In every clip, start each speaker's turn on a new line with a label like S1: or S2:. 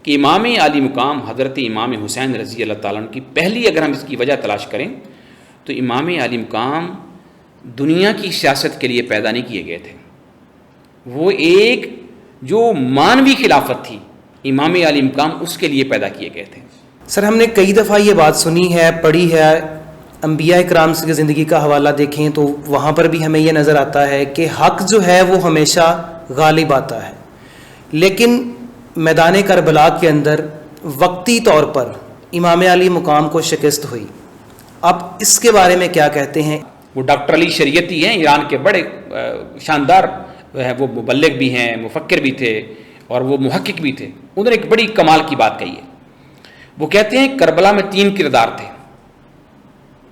S1: کہ امام عالی مقام حضرت امام حسین رضی اللہ تعالیٰ عنہ کی پہلی اگر ہم اس کی وجہ تلاش کریں تو امام عالی مقام دنیا کی سیاست کے لیے پیدا نہیں کیے گئے تھے. وہ ایک جو مانوی خلافت تھی امام عالی مقام اس کے لیے پیدا کیے گئے تھے.
S2: سر ہم نے کئی دفعہ یہ بات سنی ہے، پڑھی ہے، انبیاء کرام کی زندگی کا حوالہ دیکھیں تو وہاں پر بھی ہمیں یہ نظر آتا ہے کہ حق جو ہے وہ ہمیشہ غالب آتا ہے، لیکن میدان کربلا کے اندر وقتی طور پر امام علی مقام کو شکست ہوئی. اب اس کے بارے میں کیا کہتے ہیں؟
S1: وہ ڈاکٹر علی شریعتی ہیں، ایران کے بڑے شاندار وہ مبلغ بھی ہیں، مفکر بھی تھے اور وہ محقق بھی تھے. انہوں نے ایک بڑی کمال کی بات کہی ہے. وہ کہتے ہیں کربلا میں 3 کردار تھے.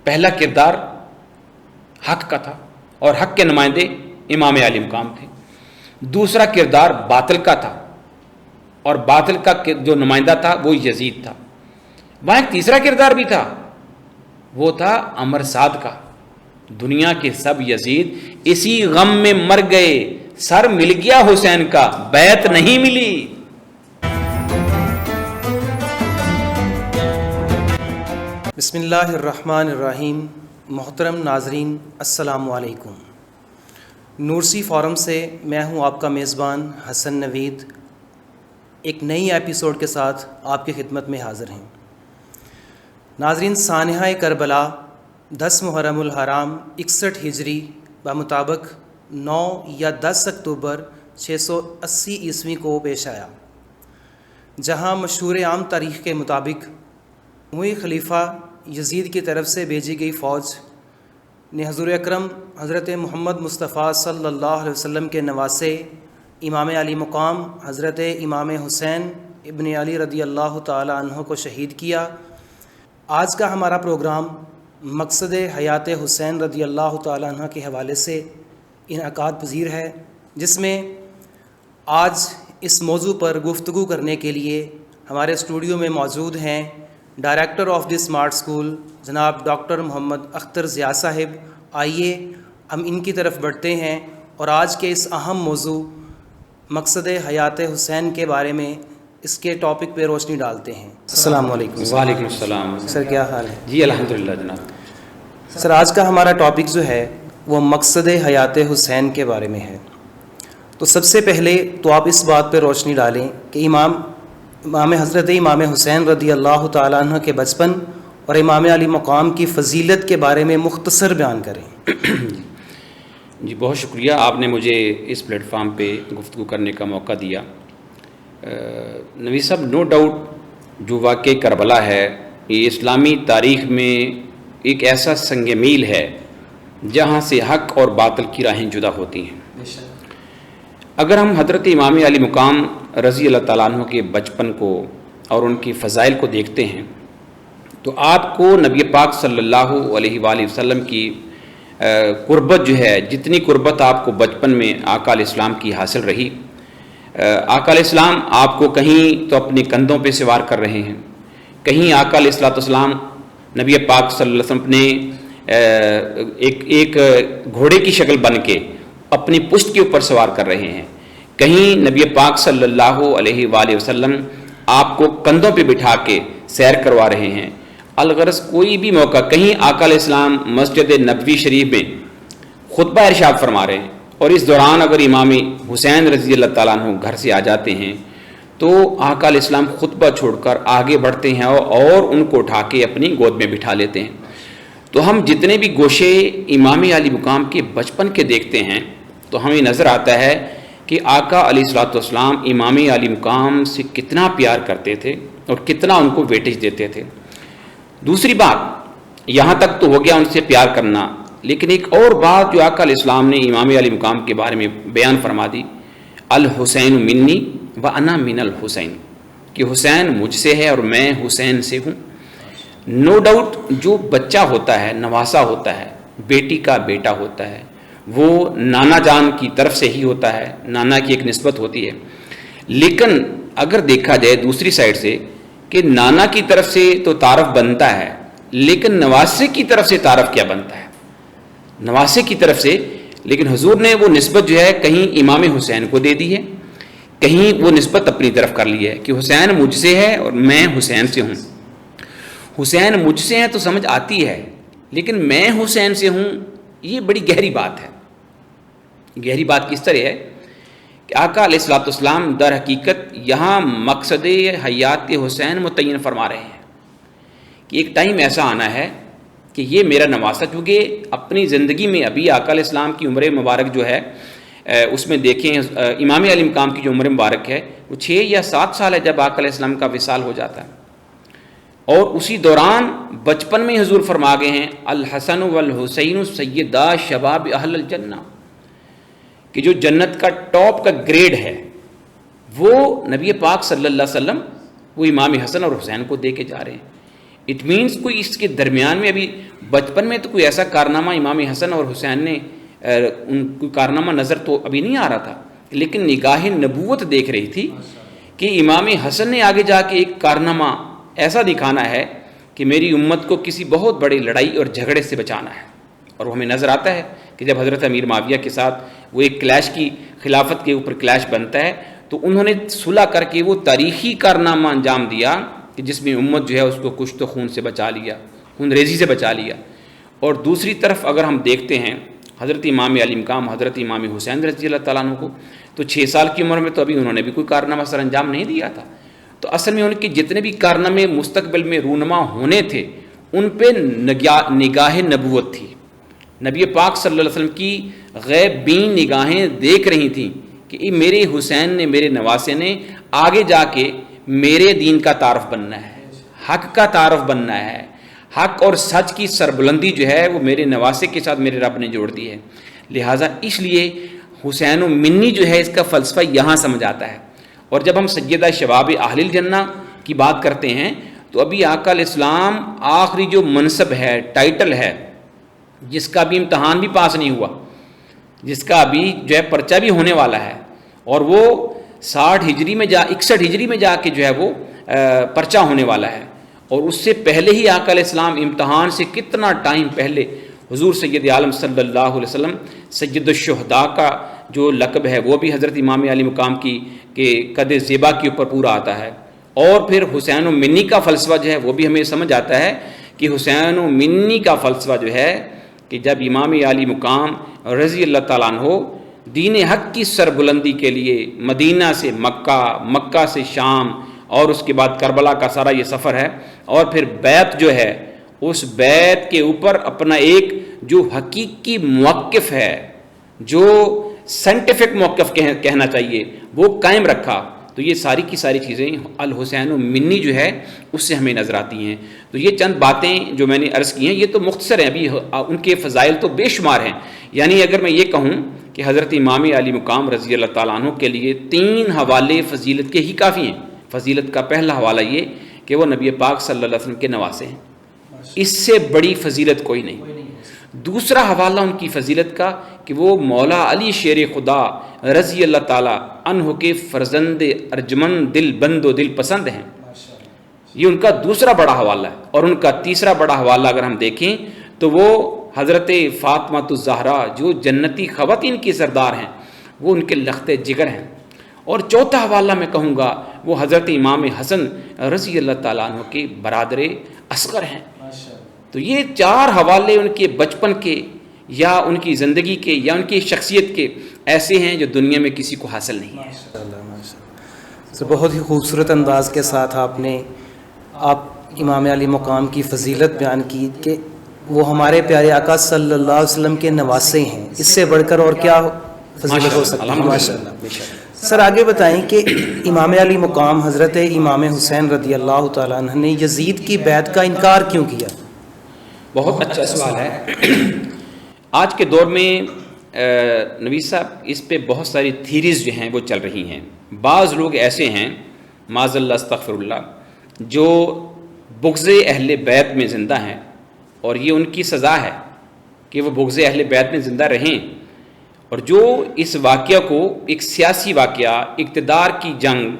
S1: پہلا کردار حق کا تھا اور حق کے نمائندے امام علی مقام تھے. دوسرا کردار باطل کا تھا اور باطل کا جو نمائندہ تھا وہ یزید تھا. وہاں ایک تیسرا کردار بھی تھا، وہ تھا امر صاد کا. دنیا کے سب یزید اسی غم میں مر گئے، سر مل گیا حسین کا، بیعت نہیں ملی.
S2: بسم اللہ الرحمن الرحیم. محترم ناظرین السلام علیکم. نورسی فورم سے میں ہوں آپ کا میزبان حسن نوید، ایک نئی ایپیسوڈ کے ساتھ آپ کی خدمت میں حاضر ہیں. ناظرین، سانحہ کربلا 10 محرم الحرام 61 ہجری بمطابق 9 یا 10 اکتوبر 680 عیسوی کو پیش آیا، جہاں مشہور عام تاریخ کے مطابق اموی خلیفہ یزید کی طرف سے بھیجی گئی فوج نے حضور اکرم حضرت محمد مصطفیٰ صلی اللہ علیہ وسلم کے نواسے امام علی مقام حضرت امام حسین ابن علی رضی اللہ تعالی عنہ کو شہید کیا. آج کا ہمارا پروگرام مقصد حیات حسین رضی اللہ تعالی عنہ کے حوالے سے انعقاد پذیر ہے، جس میں آج اس موضوع پر گفتگو کرنے کے لیے ہمارے اسٹوڈیو میں موجود ہیں director of the smart school جناب ڈاکٹر محمد اختر ضیاء صاحب. آئیے ہم ان کی طرف بڑھتے ہیں اور آج کے اس اہم موضوع مقصد حیات حسین کے بارے میں اس کے ٹاپک پہ روشنی ڈالتے ہیں. السلام علیکم.
S1: وعلیکم السلام.
S2: سر کیا حال ہے؟
S1: جی الحمدللہ جناب.
S2: سر آج کا ہمارا ٹاپک جو ہے وہ مقصد حیات حسین کے بارے میں ہے. تو سب سے پہلے تو آپ اس بات پہ روشنی ڈالیں کہ حضرت امام حسین رضی اللہ تعالیٰ عنہ کے بچپن اور امام علی مقام کی فضیلت کے بارے میں مختصر بیان کریں.
S1: جی بہت شکریہ، آپ نے مجھے اس پلیٹ فارم پہ گفتگو کرنے کا موقع دیا. نبی صاحب، نو ڈاؤٹ جو واقع کربلا ہے یہ اسلامی تاریخ میں ایک ایسا سنگ میل ہے جہاں سے حق اور باطل کی راہیں جدا ہوتی ہیں. اگر ہم حضرت امام علی مقام رضی اللہ تعالیٰ عنہ کے بچپن کو اور ان کی فضائل کو دیکھتے ہیں تو آپ کو نبی پاک صلی اللہ علیہ وآلہ وسلم کی قربت جو ہے، جتنی قربت آپ کو بچپن میں آقا علیہ السلام کی حاصل رہی، آقا علیہ السلام آپ کو کہیں تو اپنے کندھوں پہ سوار کر رہے ہیں، کہیں آقا علیہ السلام نبی پاک صلی اللہ علیہ وسلم نے ایک گھوڑے کی شکل بن کے اپنی پشت کے اوپر سوار کر رہے ہیں، کہیں نبی پاک صلی اللہ علیہ وآلہ وسلم آپ کو کندھوں پہ بٹھا کے سیر کروا رہے ہیں. الغرض کوئی بھی موقع، کہیں آقا علیہ السلام مسجد نبوی شریف میں خطبہ ارشاد فرما رہے ہیں اور اس دوران اگر امام حسین رضی اللہ تعالیٰ عنہ گھر سے آ جاتے ہیں تو آقا علیہ السلام خطبہ چھوڑ کر آگے بڑھتے ہیں اور ان کو اٹھا کے اپنی گود میں بٹھا لیتے ہیں. تو ہم جتنے بھی گوشے امام علی مقام کے بچپن کے دیکھتے ہیں تو ہمیں نظر آتا ہے کہ آقا علیہ السلام امام علی مقام سے کتنا پیار کرتے تھے اور کتنا ان کو ویٹیج دیتے تھے. دوسری بات، یہاں تک تو ہو گیا ان سے پیار کرنا، لیکن ایک اور بات جو آقا علیہ السلام نے امام علی مقام کے بارے میں بیان فرما دی، الحسین منی و انا من الحسین، کہ حسین مجھ سے ہے اور میں حسین سے ہوں. نو ڈاؤٹ جو بچہ ہوتا ہے، نواسا ہوتا ہے، بیٹی کا بیٹا ہوتا ہے، وہ نانا جان کی طرف سے ہی ہوتا ہے، نانا کی ایک نسبت ہوتی ہے. لیکن اگر دیکھا جائے دوسری سائڈ سے کہ نانا کی طرف سے تو تعارف بنتا ہے، لیکن نواسے کی طرف سے تعارف کیا بنتا ہے؟ نواسے کی طرف سے، لیکن حضور نے وہ نسبت جو ہے کہیں امام حسین کو دے دی ہے، کہیں وہ نسبت اپنی طرف کر لی ہے کہ حسین مجھ سے ہے اور میں حسین سے ہوں. حسین مجھ سے ہے تو سمجھ آتی ہے، لیکن میں حسین سے ہوں یہ بڑی گہری بات ہے. گہری بات کس طرح ہے کہ آقا علیہ الصلوۃ والسلام در حقیقت یہاں مقصد حیات حسین متعین فرما رہے ہیں کہ ایک ٹائم ایسا آنا ہے کہ یہ میرا نواسہ، چونکہ اپنی زندگی میں ابھی آقا علیہ السلام کی عمر مبارک جو ہے اس میں دیکھیں امام علی مقام کی جو عمر مبارک ہے وہ 6 یا 7 سال ہے جب آقا علیہ السلام کا وصال ہو جاتا ہے. اور اسی دوران بچپن میں حضور فرما گئے ہیں الحسن والحسین سیدا شباب اہل الجنہ، کہ جو جنت کا ٹاپ کا گریڈ ہے وہ نبی پاک صلی اللہ علیہ وسلم وہ امام حسن اور حسین کو دے کے جا رہے ہیں. اٹ مینس کوئی اس کے درمیان میں ابھی بچپن میں تو کوئی ایسا کارنامہ امام حسن اور حسین نے ان کوئی کارنامہ نظر تو ابھی نہیں آ رہا تھا، لیکن نگاہ نبوت دیکھ رہی تھی کہ امام حسن نے آگے جا کے ایک کارنامہ ایسا دکھانا ہے کہ میری امت کو کسی بہت بڑی لڑائی اور جھگڑے سے بچانا ہے. اور وہ ہمیں نظر آتا ہے کہ جب حضرت امیر معاویہ کے ساتھ وہ ایک کلیش کی خلافت کے اوپر کلیش بنتا ہے تو انہوں نے صلح کر کے وہ تاریخی کارنامہ انجام دیا کہ جس میں امت جو ہے اس کو کچھ تو خون سے بچا لیا، خون ریزی سے بچا لیا. اور دوسری طرف اگر ہم دیکھتے ہیں حضرت امام علی مقام حضرت امام حسین رضی اللہ تعالیٰ عنہ کو، تو 6 سال کی عمر میں تو ابھی انہوں نے بھی کوئی کارنامہ سر انجام نہیں دیا تھا. تو اصل میں ان کے جتنے بھی کارنامے مستقبل میں رونما ہونے تھے ان پہ نگاہ نبوت تھی. نبی پاک صلی اللہ علیہ وسلم کی غیب بین نگاہیں دیکھ رہی تھیں کہ یہ میرے حسین نے، میرے نواسے نے آگے جا کے میرے دین کا تعارف بننا ہے، حق کا تعارف بننا ہے، حق اور سچ کی سربلندی جو ہے وہ میرے نواسے کے ساتھ میرے رب نے جوڑ دی ہے. لہٰذا اس لیے حسین و منی جو ہے اس کا فلسفہ یہاں سمجھ آتا ہے. اور جب ہم سیدہ شباب اہل الجنہ کی بات کرتے ہیں تو ابھی آقا علیہ السلام آخری جو منصب ہے، ٹائٹل ہے، جس کا بھی امتحان بھی پاس نہیں ہوا، جس کا ابھی جو ہے پرچہ بھی ہونے والا ہے، اور وہ 61 ہجری میں جا کے جو ہے وہ پرچہ ہونے والا ہے. اور اس سے پہلے ہی آقا علیہ السلام امتحان سے کتنا ٹائم پہلے حضور سید عالم صلی اللہ علیہ وسلم سید الشہداء کا جو لقب ہے وہ بھی حضرت امام علی مقام کی کہ قد زیبا کے اوپر پورا آتا ہے. اور پھر حسین و منی کا فلسفہ جو ہے وہ بھی ہمیں سمجھ آتا ہے کہ حسین و منی کا فلسفہ جو ہے کہ جب امام علی مقام رضی اللہ تعالیٰ عنہ دین حق کی سربلندی کے لیے مدینہ سے مکہ، مکہ سے شام، اور اس کے بعد کربلا کا سارا یہ سفر ہے، اور پھر بیعت جو ہے اس بیعت کے اوپر اپنا ایک جو حقیقی موقف ہے، جو سائنٹیفک موقف کہنا چاہیے، وہ قائم رکھا. تو یہ ساری کی ساری چیزیں الحسین و منی جو ہے اس سے ہمیں نظر آتی ہیں. تو یہ چند باتیں جو میں نے عرض کی ہیں یہ تو مختصر ہیں، ابھی ان کے فضائل تو بے شمار ہیں. یعنی اگر میں یہ کہوں کہ حضرت امام علی مقام رضی اللہ تعالیٰ عنہ کے لیے 3 حوالے فضیلت کے ہی کافی ہیں. فضیلت کا پہلا حوالہ یہ کہ وہ نبی پاک صلی اللہ علیہ وسلم کے نواسے ہیں، اس سے بڑی فضیلت کوئی نہیں. دوسرا حوالہ ان کی فضیلت کا کہ وہ مولا علی شیر خدا رضی اللہ تعالیٰ عنہ کے فرزند ارجمند دل بند و دل پسند ہیں. یہ ان کا دوسرا بڑا حوالہ ہے. اور ان کا تیسرا بڑا حوالہ اگر ہم دیکھیں تو وہ حضرت فاطمہ الزہرا جو جنتی خواتین کی سردار ہیں، وہ ان کے لخت جگر ہیں. اور چوتھا حوالہ میں کہوں گا وہ حضرت امام حسن رضی اللہ تعالیٰ عنہ کے برادر اصغر ہیں. تو یہ 4 حوالے ان کے بچپن کے یا ان کی زندگی کے یا ان کی شخصیت کے ایسے ہیں جو دنیا میں کسی کو حاصل نہیں ہے.
S2: بہت ہی خوبصورت انداز کے ساتھ آپ امام علی مقام کی فضیلت بیان کی کہ وہ ہمارے پیارے آقا صلی اللہ علیہ وسلم کے نواسے ہیں. اس سے بڑھ کر اور کیا فضیلت ہو سکتی ہے. ماشاءاللہ. سر آگے بتائیں کہ امام علی مقام حضرت امام حسین رضی اللہ تعالیٰ عنہ نے یزید کی بیعت کا انکار کیوں کیا؟
S1: بہت اچھا سوال ہے. آج کے دور میں نوید صاحب اس پہ بہت ساری تھیریز جو ہیں وہ چل رہی ہیں. بعض لوگ ایسے ہیں معاذ اللہ استغفر اللہ جو بغض اہل بیت میں زندہ ہیں، اور یہ ان کی سزا ہے کہ وہ بغض اہل بیت میں زندہ رہیں، اور جو اس واقعہ کو ایک سیاسی واقعہ، اقتدار کی جنگ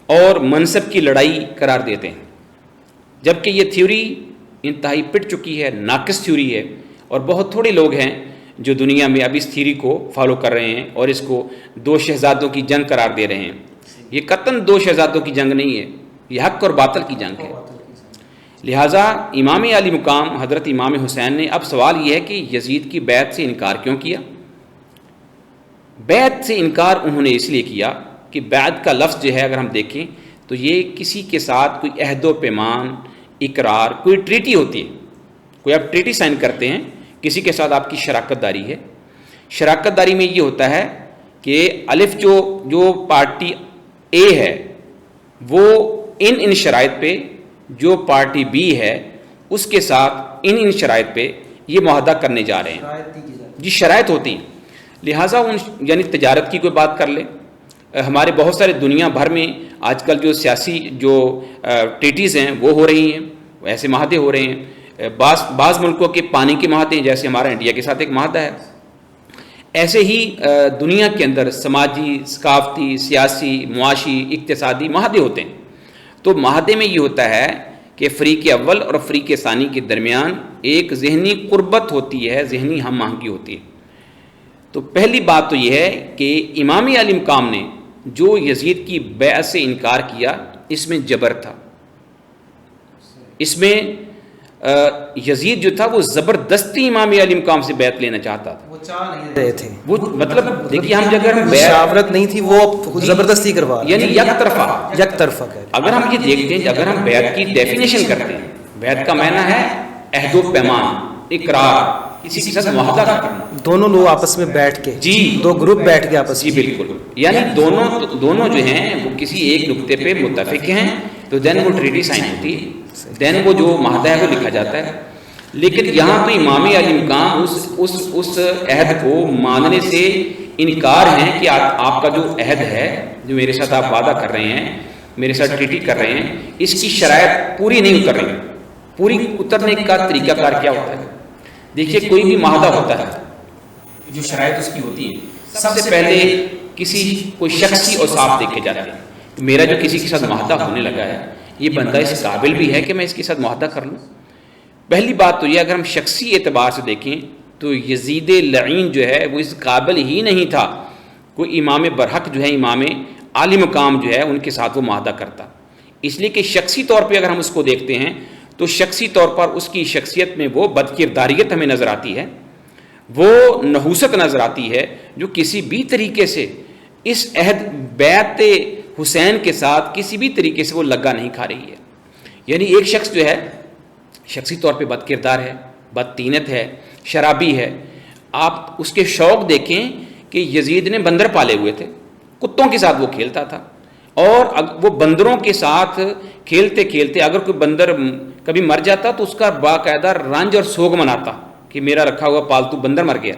S1: اور منصب کی لڑائی قرار دیتے ہیں. جبکہ یہ تھیوری انتہائی پٹ چکی ہے، ناقص تھیوری ہے، اور بہت تھوڑے لوگ ہیں جو دنیا میں اب اس تھیوری کو فالو کر رہے ہیں اور اس کو 2 شہزادوں کی جنگ قرار دے رہے ہیں. یہ قطعاً دو شہزادوں کی جنگ نہیں ہے، یہ حق اور باطل کی جنگ ہے۔ لہٰذا امام علی مقام حضرت امام حسین نے اب سوال یہ ہے کہ یزید کی بیعت سے انکار کیوں کیا؟ بیعت سے انکار انہوں نے اس لیے کیا کہ بیعت کا لفظ جو ہے اگر ہم دیکھیں تو یہ کسی کے ساتھ کوئی عہد و پیمان، اقرار، کوئی ٹریٹی ہوتی ہے، کوئی آپ ٹریٹی سائن کرتے ہیں، کسی کے ساتھ آپ کی شراکت داری ہے۔ شراکت داری میں یہ ہوتا ہے کہ الف جو پارٹی اے ہے وہ ان شرائط پہ، جو پارٹی بی ہے اس کے ساتھ ان شرائط پہ یہ معاہدہ کرنے جا رہے ہیں، جی شرائط ہوتی ہیں۔ لہٰذا یعنی تجارت کی کوئی بات کر لیں، ہمارے بہت سارے دنیا بھر میں آج کل جو سیاسی جو ٹریٹیز ہیں وہ ہو رہی ہیں، ایسے معاہدے ہو رہے ہیں۔ بعض ملکوں کے پانی کے معاہدے ہیں، جیسے ہمارا انڈیا کے ساتھ ایک معاہدہ ہے۔ ایسے ہی دنیا کے اندر سماجی، ثقافتی، سیاسی، معاشی، اقتصادی معاہدے ہوتے ہیں۔ تو معاہدے میں یہ ہوتا ہے کہ فریق اول اور فریق ثانی کے درمیان ایک ذہنی قربت ہوتی ہے، ذہنی ہم آہنگی ہوتی ہے۔ تو پہلی بات تو یہ ہے کہ امام علی مقام نے جو یزید کی بیعت سے انکار کیا، اس میں جبر تھا، اس میں یزید جو تھا وہ زبردستی امام علی مقام سے بیعت لینا چاہتا تھا،
S2: وہ چاہ نہیں رہے تھے،
S1: وہ مطلب دیکھیے ہم اگر ہم
S2: مشاورت نہیں تھی، وہ زبردستی کروا
S1: یعنی یک طرفہ
S2: اگر
S1: ہم یہ دیکھتے ہیں، اگر ہم بیعت کی ڈیفینیشن کرتے ہیں، بیعت کا معنی ہے عہد و پیمان، اقرار، کسی کے ساتھ معاہدہ کرنا،
S2: دونوں لوگ آپس میں بیٹھ کے،
S1: جی
S2: دو گروپ بیٹھ کے آپس
S1: جی بالکل، یعنی دونوں جو ہیں وہ کسی ایک نقطے پہ متفق ہیں، تو دین وہ ٹریٹی سائن ہوتی ہے، دین وہ جو معاہدہ ہے وہ لکھا جاتا ہے۔ لیکن یہاں تو امام علی مقام اس عہد کو ماننے سے انکار ہیں کہ آپ کا جو عہد ہے، جو میرے ساتھ آپ وعدہ کر رہے ہیں، میرے ساتھ ٹریٹی کر رہے ہیں، اس کی شرائط پوری نہیں اتر رہی۔ پوری اترنے کا طریقہ کار کیا ہوتا ہے؟ دیکھیے کوئی بھی معاہدہ ہوتا ہے، جو شرائط اس کی ہوتی ہیں، سب سے پہلے کوئی شخصی اوصاف دیکھے جاتے ہیں۔ میرا جو کسی کے ساتھ معاہدہ ہونے لگا ہے، یہ بندہ اس قابل بھی ہے کہ میں اس کے ساتھ معاہدہ کر لوں۔ پہلی بات تو یہ اگر ہم شخصی اعتبار سے دیکھیں تو یزید لعین جو ہے وہ اس قابل ہی نہیں تھا کوئی امام برحق جو ہے، امام عالی مقام جو ہے ان کے ساتھ وہ معاہدہ کرتا، اس لیے کہ شخصی طور پہ اگر ہم اس کو دیکھتے ہیں تو شخصی طور پر اس کی شخصیت میں وہ بدکرداریت ہمیں نظر آتی ہے، وہ نحوست نظر آتی ہے، جو کسی بھی طریقے سے اس عہد بیعت حسین کے ساتھ کسی بھی طریقے سے وہ لگا نہیں کھا رہی ہے۔ یعنی ایک شخص جو ہے شخصی طور پہ بد کردار ہے، بد تینت ہے، شرابی ہے۔ آپ اس کے شوق دیکھیں کہ یزید نے بندر پالے ہوئے تھے، کتوں کے ساتھ وہ کھیلتا تھا، اور وہ بندروں کے ساتھ کھیلتے کھیلتے اگر کوئی بندر کبھی مر جاتا تو اس کا باقاعدہ رنج اور سوگ مناتا کہ میرا رکھا ہوا پالتو بندر مر گیا۔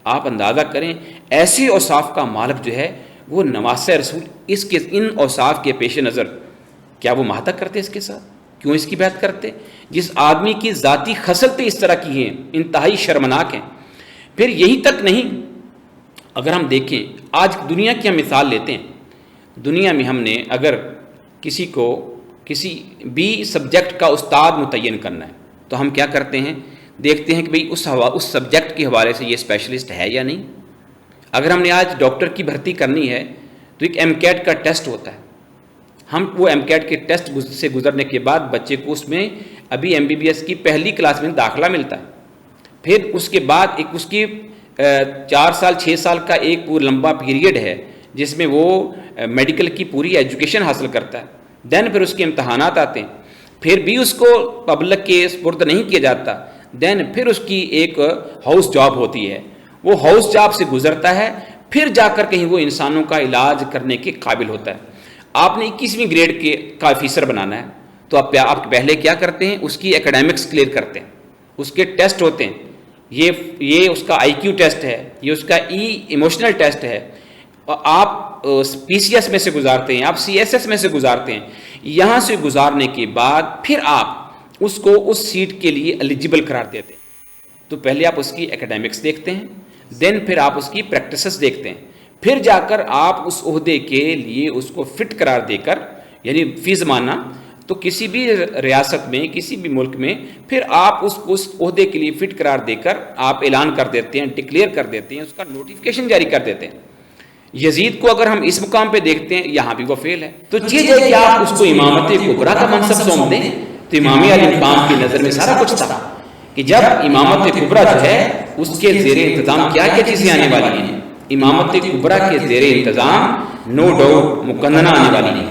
S1: آپ اندازہ کریں ایسے اوصاف کا مالک جو ہے وہ نواسہ رسول، ان اوصاف کے پیش نظر کیا وہ معاہدہ کرتے اس کے ساتھ؟ کیوں اس کی بیعت کرتے؟ جس آدمی کی ذاتی خصلتیں اس طرح کی ہیں، انتہائی شرمناک ہیں۔ پھر یہی تک نہیں، اگر ہم دیکھیں آج دنیا کی ہم مثال لیتے ہیں، دنیا میں ہم نے اگر کسی کو کسی بھی سبجیکٹ کا استاد متعین کرنا ہے تو ہم کیا کرتے ہیں؟ دیکھتے ہیں کہ بھئی اس سبجیکٹ کے حوالے سے یہ اسپیشلسٹ ہے یا نہیں۔ اگر ہم نے آج ڈاکٹر کی بھرتی کرنی ہے تو ایک ایم کیٹ کا ٹیسٹ ہوتا ہے، ہم وہ ایم کیٹ کے ٹیسٹ سے گزرنے کے بعد بچے کو اس میں ابھی ایم بی بی ایس کی پہلی کلاس میں داخلہ ملتا ہے، پھر اس کے بعد ایک اس کی 4 سال 6 سال کا ایک پورا لمبا پیریڈ ہے جس میں وہ میڈیکل کی پوری ایجوکیشن حاصل کرتا ہے، دین پھر اس کے امتحانات آتے ہیں، پھر بھی اس کو پبلک کے سپرد نہیں کیا جاتا، دین پھر اس کی ایک ہاؤس جاب ہوتی ہے، وہ ہاؤس جاب سے گزرتا ہے، پھر جا کر کہیں وہ انسانوں کا علاج کرنے کے قابل ہوتا ہے۔ آپ نے 21ویں گریڈ کے کا آفیسر بنانا ہے تو آپ پہلے کیا کرتے ہیں؟ اس کی ایکیڈیمکس کلیئر کرتے ہیں، اس کے ٹیسٹ ہوتے ہیں، یہ اس کا آئی کیو ٹیسٹ ہے، یہ اس کا ایموشنل ٹیسٹ ہے، اور آپ پی سی ایس میں سے گزارتے ہیں، آپ سی ایس ایس میں سے گزارتے ہیں، یہاں سے گزارنے کے بعد پھر آپ اس کو اس سیٹ کے لیے ایلیجیبل قرار دیتے ہیں۔ تو پہلے آپ اس کی ایکیڈیمکس دیکھتے ہیں، دین پھر آپ اس کی پریکٹسز دیکھتے ہیں، پھر جا کر آپ اس عہدے کے لیے اس کو فٹ قرار دے کر، یعنی فی زمانہ تو کسی بھی ریاست میں کسی بھی ملک میں پھر آپ اس عہدے کے لیے فٹ قرار دے کر آپ اعلان کر دیتے ہیں، ڈکلیئر کر دیتے ہیں، اس کا نوٹیفیکیشن جاری کر دیتے ہیں۔ یزید کو اگر ہم اس مقام پہ دیکھتے ہیں یہاں بھی وہ فیل ہے، تو یہ ہے کہ آپ اس کو امامت کبریٰ کا منصب سونپ دیں، تو امام علی مقام کی نظر میں سارا کچھ تھا کہ جب امامت کبریٰ جو ہے اس کے زیر انتظام کیا کیا چیزیں آنے والی ہیں، امامت کبریٰ کے زیر انتظام نو ڈاؤٹ مقننہ آنے والی ہے،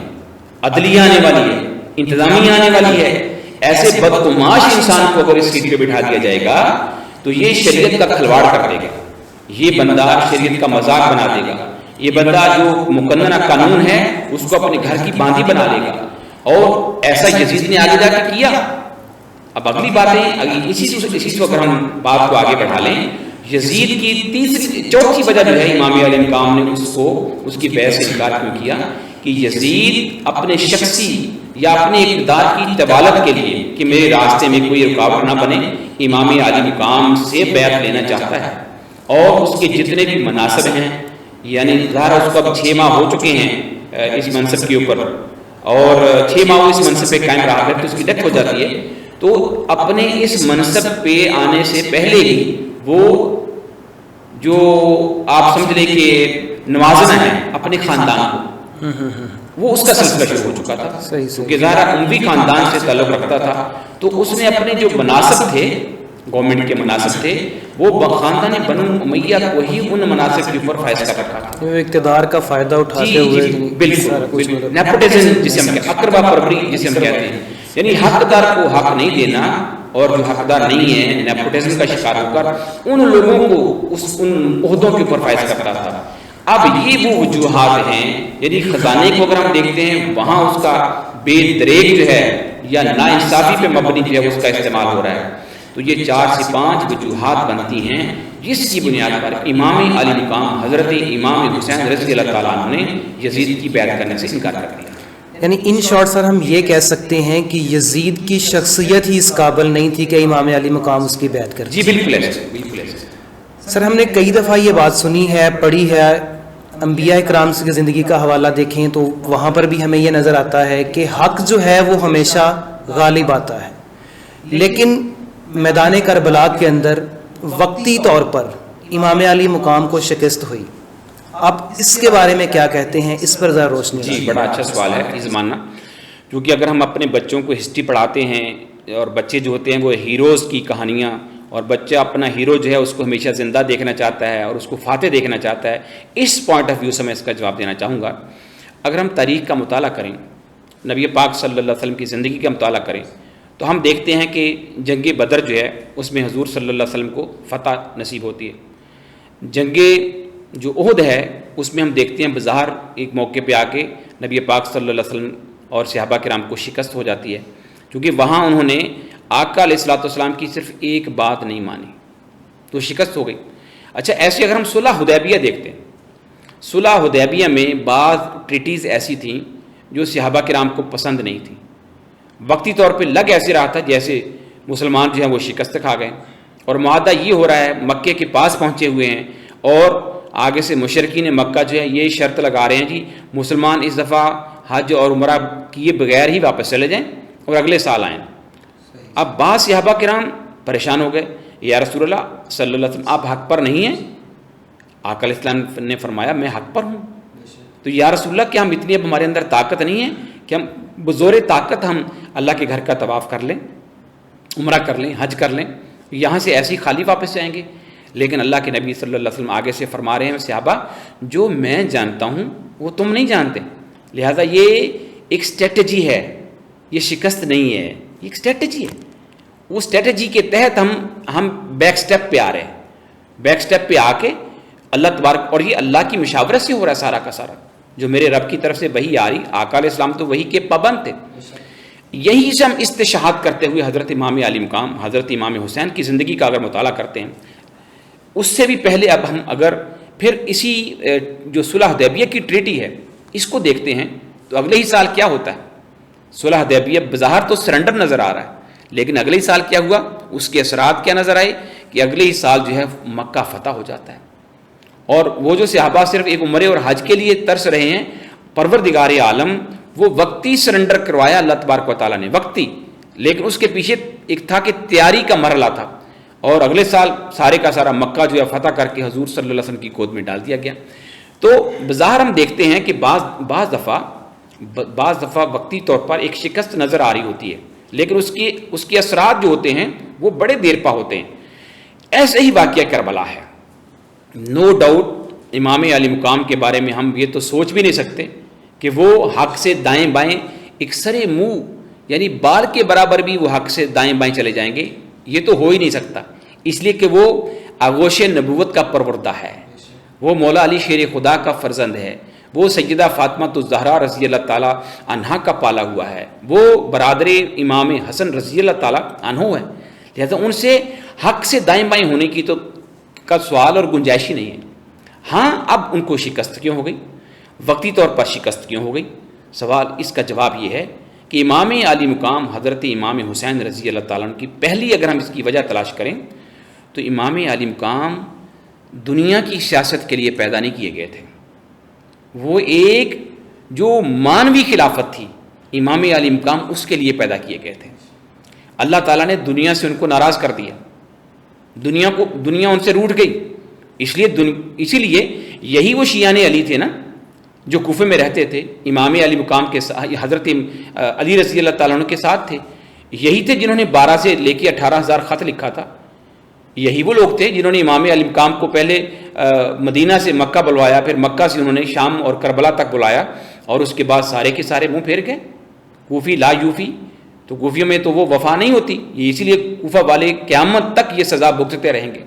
S1: عدلیہ آنے والی ہے، انتظامیہ آنے والی ہے۔ ایسے بدقماش انسان کو اگر اس سیٹ پہ بٹھا دیا جائے گا تو یہ شریعت کا کھلواڑ کر دے گا، یہ بندہ شریعت کا مذاق بنا دے گا، یہ بندہ جو مقننہ قانون ہے اس کو اپنے گھر کی باندھی بنا لے گا، اور ایسا یزید نے آگے جا کے کیا۔ اب اگلی باتیں اسی کو اگر ہم بات کو آگے بڑھا لیں، یزید کی چوتھی وجہ جو ہے امام علیہ السلام نے اس کی بیعت سے انکار کیوں کیا کہ یزید اپنے شخصی یا اپنے اقتدار کی طوالت کے لیے کہ میرے راستے میں کوئی رکاوٹ نہ بنے، امام علی مقام سے بیعت لینا چاہتا ہے، اور اس کے جتنے بھی مناصب ہیں، یعنی ظاہر اس کو اب 6 ماہ ہو چکے ہیں اس منصب کے اوپر، اور 6 ماہ وہ اس منصب پہ قائم رہا ہے تو اس کی ڈیتھ ہو جاتی ہے، تو اپنے اس منصب پہ آنے سے پہلے ہی وہ جو آپ سمجھ لیں کہ نوازنا ہے اپنے خاندان کو، وہ اس کا سلسلہ شروع ہو چکا تھا، کیونکہ ظاہر اموی خاندان سے تعلق رکھتا تھا، تو اس نے اپنے جو مناصب تھے، گورنمنٹ کے مناصب تھے، وہ خاندان بنو امیہ کو ہی ان مناصب کے اوپر فائز کر رکھا تھا،
S2: اقتدار کا فائدہ اٹھاتے ہوئے
S1: بالکل نیپوٹزم جسے ہم کہتے ہیں، اقربا پروری جسے ہم کہتے ہیں، یعنی حقدار کو حق نہیں دینا، اور جو حقدار نہیں ہے نیپوٹزم کا شکار ہو کر ان لوگوں کو ان عہدوں کے اوپر فائز کرتا تھا۔ اب یہ وہ وجوہات ہیں، یعنی خزانے کو اگر ہم دیکھتے ہیں وہاں اس کا بے دریغ جو ہے یا ناانصافی پہ مبنی جو ہے اس کا استعمال ہو رہا ہے، تو یہ 4 سے 5 وجوہات بنتی ہیں جس کی بنیاد پر امام علی مقام حضرت امام حسین رضی اللہ تعالیٰ عنہ نے یزید کی بیعت کرنے سے انکار کر دیا۔
S2: یعنی ان شارٹ سر ہم یہ کہہ سکتے ہیں کہ یزید کی شخصیت ہی اس قابل نہیں تھی کہ امام علی مقام اس کی بیعت کرے۔
S1: جی بالکل ایسے، بالکل ایسے۔
S2: سر ہم نے کئی دفعہ یہ بات سنی ہے، پڑھی ہے، انبیاء کرام کی زندگی کا حوالہ دیکھیں تو وہاں پر بھی ہمیں یہ نظر آتا ہے کہ حق جو ہے وہ ہمیشہ غالب آتا ہے، لیکن میدان کربلا کے اندر وقتی طور پر امام علی مقام کو شکست ہوئی۔ اب اس کے بارے میں کیا کہتے ہیں، اس پر ذرا روشنی
S1: جی بڑا اچھا سوال ہے اس زمانہ، کیونکہ اگر ہم اپنے بچوں کو ہسٹری پڑھاتے ہیں اور بچے جو ہوتے ہیں وہ ہیروز کی کہانیاں، اور بچہ اپنا ہیرو جو ہے اس کو ہمیشہ زندہ دیکھنا چاہتا ہے اور اس کو فاتح دیکھنا چاہتا ہے، اس پوائنٹ آف ویو سے میں اس کا جواب دینا چاہوں گا۔ اگر ہم تاریخ کا مطالعہ کریں، نبی پاک صلی اللہ علیہ وسلم کی زندگی کا مطالعہ کریں، تو ہم دیکھتے ہیں کہ جنگ بدر جو ہے اس میں حضور صلی اللہ علیہ وسلم کو فتح نصیب ہوتی ہے۔ جنگ جو احد ہے اس میں ہم دیکھتے ہیں بظاہر ایک موقع پہ آ کے نبی پاک صلی اللہ علیہ وسلم اور صحابہ کرام کو شکست ہو جاتی ہے، کیونکہ وہاں انہوں نے آقا علیہ الصلوۃ والسلام کی صرف ایک بات نہیں مانی تو شکست ہو گئی۔ اچھا ایسے اگر ہم صلح حدیبیہ دیکھتے ہیں، صلح حدیبیہ میں بعض ٹریٹیز ایسی تھیں جو صحابہ کرام کو پسند نہیں تھیں، وقتی طور پہ لگ ایسے رہا تھا جیسے مسلمان جو ہیں وہ شکست کھا گئے، اور معاہدہ یہ ہو رہا ہے مکے کے پاس پہنچے ہوئے ہیں، اور آگے سے مشرکین مکہ جو ہے یہ شرط لگا رہے ہیں جی مسلمان اس دفعہ حج اور عمرہ کیے بغیر ہی واپس چلے جائیں اور اگلے سال آئیں۔ اب بعض صحابہ کرام پریشان ہو گئے، یا رسول اللہ صلی اللہ علیہ وسلم آپ حق پر نہیں ہیں؟ آقا علیہ السلام نے فرمایا میں حق پر ہوں۔ تو یا رسول اللہ کیا ہم اتنی اب ہمارے اندر طاقت نہیں ہے کہ ہم بزور طاقت ہم اللہ کے گھر کا طواف کر لیں، عمرہ کر لیں، حج کر لیں، یہاں سے ایسے ہی خالی واپس جائیں گے؟ لیکن اللہ کے نبی صلی اللہ علیہ وسلم آگے سے فرما رہے ہیں صحابہ جو میں جانتا ہوں وہ تم نہیں جانتے، لہٰذا یہ ایک اسٹریٹجی ہے، یہ شکست نہیں ہے، یہ ایک اسٹریٹجی ہے۔ وہ اسٹریٹجی کے تحت ہم بیک سٹیپ پہ آ رہے ہیں، بیک سٹیپ پہ آ کے اللہ تبارک، اور یہ اللہ کی مشاورت سے ہو رہا ہے سارا کا سارا، جو میرے رب کی طرف سے وحی آ رہی، آقا علیہ السلام تو وحی کے پابند تھے۔ یہی سے ہم استشہاد کرتے ہوئے حضرت امام علی مقام حضرت امام حسین کی زندگی کا اگر مطالعہ کرتے ہیں، اس سے بھی پہلے اب ہم اگر پھر اسی جو صلح حدیبیہ کی ٹریٹی ہے اس کو دیکھتے ہیں تو اگلے ہی سال کیا ہوتا ہے؟ صلح حدیبیہ بظاہر تو سرنڈر نظر آ رہا ہے، لیکن اگلے ہی سال کیا ہوا؟ اس کے اثرات کیا نظر آئے کہ اگلے ہی سال جو ہے مکہ فتح ہو جاتا ہے، اور وہ جو صحابہ صرف ایک عمرے اور حج کے لیے ترس رہے ہیں، پروردگار عالم وہ وقتی سرنڈر کروایا اللہ تبارک و تعالیٰ نے، وقتی، لیکن اس کے پیچھے ایک تھا کہ تیاری کا مرحلہ تھا، اور اگلے سال سارے کا سارا مکہ جو ہے فتح کر کے حضور صلی اللہ علیہ وسلم کی گود میں ڈال دیا گیا۔ تو بظاہر ہم دیکھتے ہیں کہ بعض دفعہ وقتی طور پر ایک شکست نظر آ رہی ہوتی ہے، لیکن اس کے اثرات جو ہوتے ہیں وہ بڑے دیر پا ہوتے ہیں۔ ایسا ہی واقعہ کربلا ہے۔ نو ڈاؤٹ امام علی مقام کے بارے میں ہم یہ تو سوچ بھی نہیں سکتے کہ وہ حق سے دائیں بائیں ایک سرے منہ یعنی بال کے برابر بھی وہ حق سے دائیں بائیں چلے جائیں گے، یہ تو ہو ہی نہیں سکتا، اس لیے کہ وہ آغوش نبوت کا پروردہ ہے، وہ مولا علی شیر خدا کا فرزند ہے، وہ سیدہ فاطمہ الزہرا رضی اللہ تعالیٰ عنہا کا پالا ہوا ہے، وہ برادر امام حسن رضی اللہ تعالیٰ عنہ ہے، لہذا ان سے حق سے دائیں بائیں ہونے کی تو کا سوال اور گنجائش ہی نہیں ہے۔ ہاں اب ان کو شکست کیوں ہو گئی، وقتی طور پر شکست کیوں ہو گئی؟ سوال اس کا جواب یہ ہے کہ امام علی مقام حضرت امام حسین رضی اللہ تعالیٰ عنہ کی پہلی اگر ہم اس کی وجہ تلاش کریں تو امام علی مقام دنیا کی سیاست کے لیے پیدا نہیں کیے گئے تھے، وہ ایک جو مانوی خلافت تھی امام علی مقام اس کے لیے پیدا کیے گئے تھے۔ اللہ تعالیٰ نے دنیا سے ان کو ناراض کر دیا، دنیا ان سے روٹھ گئی، اسی لیے یہی وہ شیعان علی تھے نا جو کوفے میں رہتے تھے، امام علی مقام کے حضرت علی رضی اللہ تعالیٰ عنہ کے ساتھ تھے، یہی تھے جنہوں نے 12 سے لے کے 18,000 خط لکھا تھا، یہی وہ لوگ تھے جنہوں نے امام علی مقام کو پہلے مدینہ سے مکہ بلوایا، پھر مکہ سے انہوں نے شام اور کربلا تک بلایا، اور اس کے بعد سارے کے سارے منہ پھیر گئے۔ کوفی لا یوفی، تو کوفیوں میں تو وہ وفا نہیں ہوتی، یہ اسی لیے کوفہ والے قیامت تک یہ سزا بھگتتے رہیں گے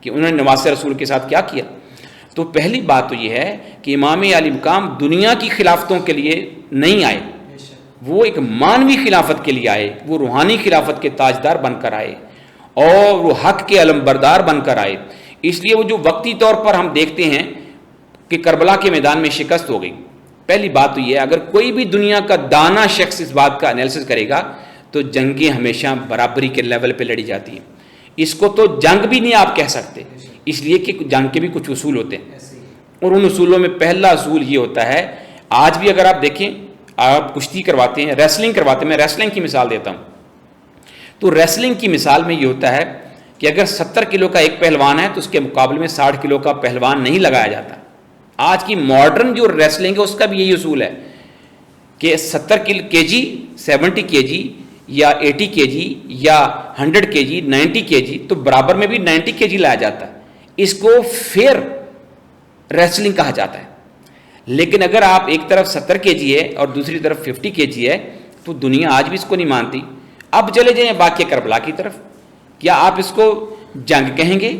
S1: کہ انہوں نے نواز رسول کے ساتھ کیا کیا۔ تو پہلی بات تو یہ ہے کہ امام علی مقام دنیا کی خلافتوں کے لیے نہیں آئے، وہ ایک مانوی خلافت کے لیے آئے، وہ روحانی خلافت کے تاجدار بن کر آئے اور وہ حق کے علمبردار بن کر آئے۔ اس لیے وہ جو وقتی طور پر ہم دیکھتے ہیں کہ کربلا کے میدان میں شکست ہو گئی، پہلی بات تو یہ ہے اگر کوئی بھی دنیا کا دانا شخص اس بات کا انالیسس کرے گا تو جنگیں ہمیشہ برابری کے لیول پہ لڑی جاتی ہیں، اس کو تو جنگ بھی نہیں آپ کہہ سکتے، اس لیے کہ جنگ کے بھی کچھ اصول ہوتے ہیں، اور ان اصولوں میں پہلا اصول یہ ہوتا ہے، آج بھی اگر آپ دیکھیں آپ کشتی کرواتے ہیں، ریسلنگ کرواتے ہیں، میں ریسلنگ کی مثال دیتا ہوں، تو ریسلنگ کی مثال میں یہ ہوتا ہے کہ اگر 70 کلو کا ایک پہلوان ہے تو اس کے مقابلے میں 60 کلو کا پہلوان نہیں لگایا جاتا۔ آج کی ماڈرن جو ریسلنگ ہے اس کا بھی یہی اصول ہے کہ 70 کے جی 70 کے جی یا 80 کے جی یا 100 کے جی 90 کے جی تو برابر میں بھی 90 کے جی لایا جاتا ہے، اس کو فیئر ریسلنگ کہا جاتا ہے۔ لیکن اگر آپ ایک طرف 70 کے جی ہے اور دوسری طرف 50 کے جی ہے تو دنیا آج بھی اس کو نہیں مانتی۔ اب چلے جائیں واقعہ کربلا کی طرف، کیا آپ اس کو جنگ کہیں گے؟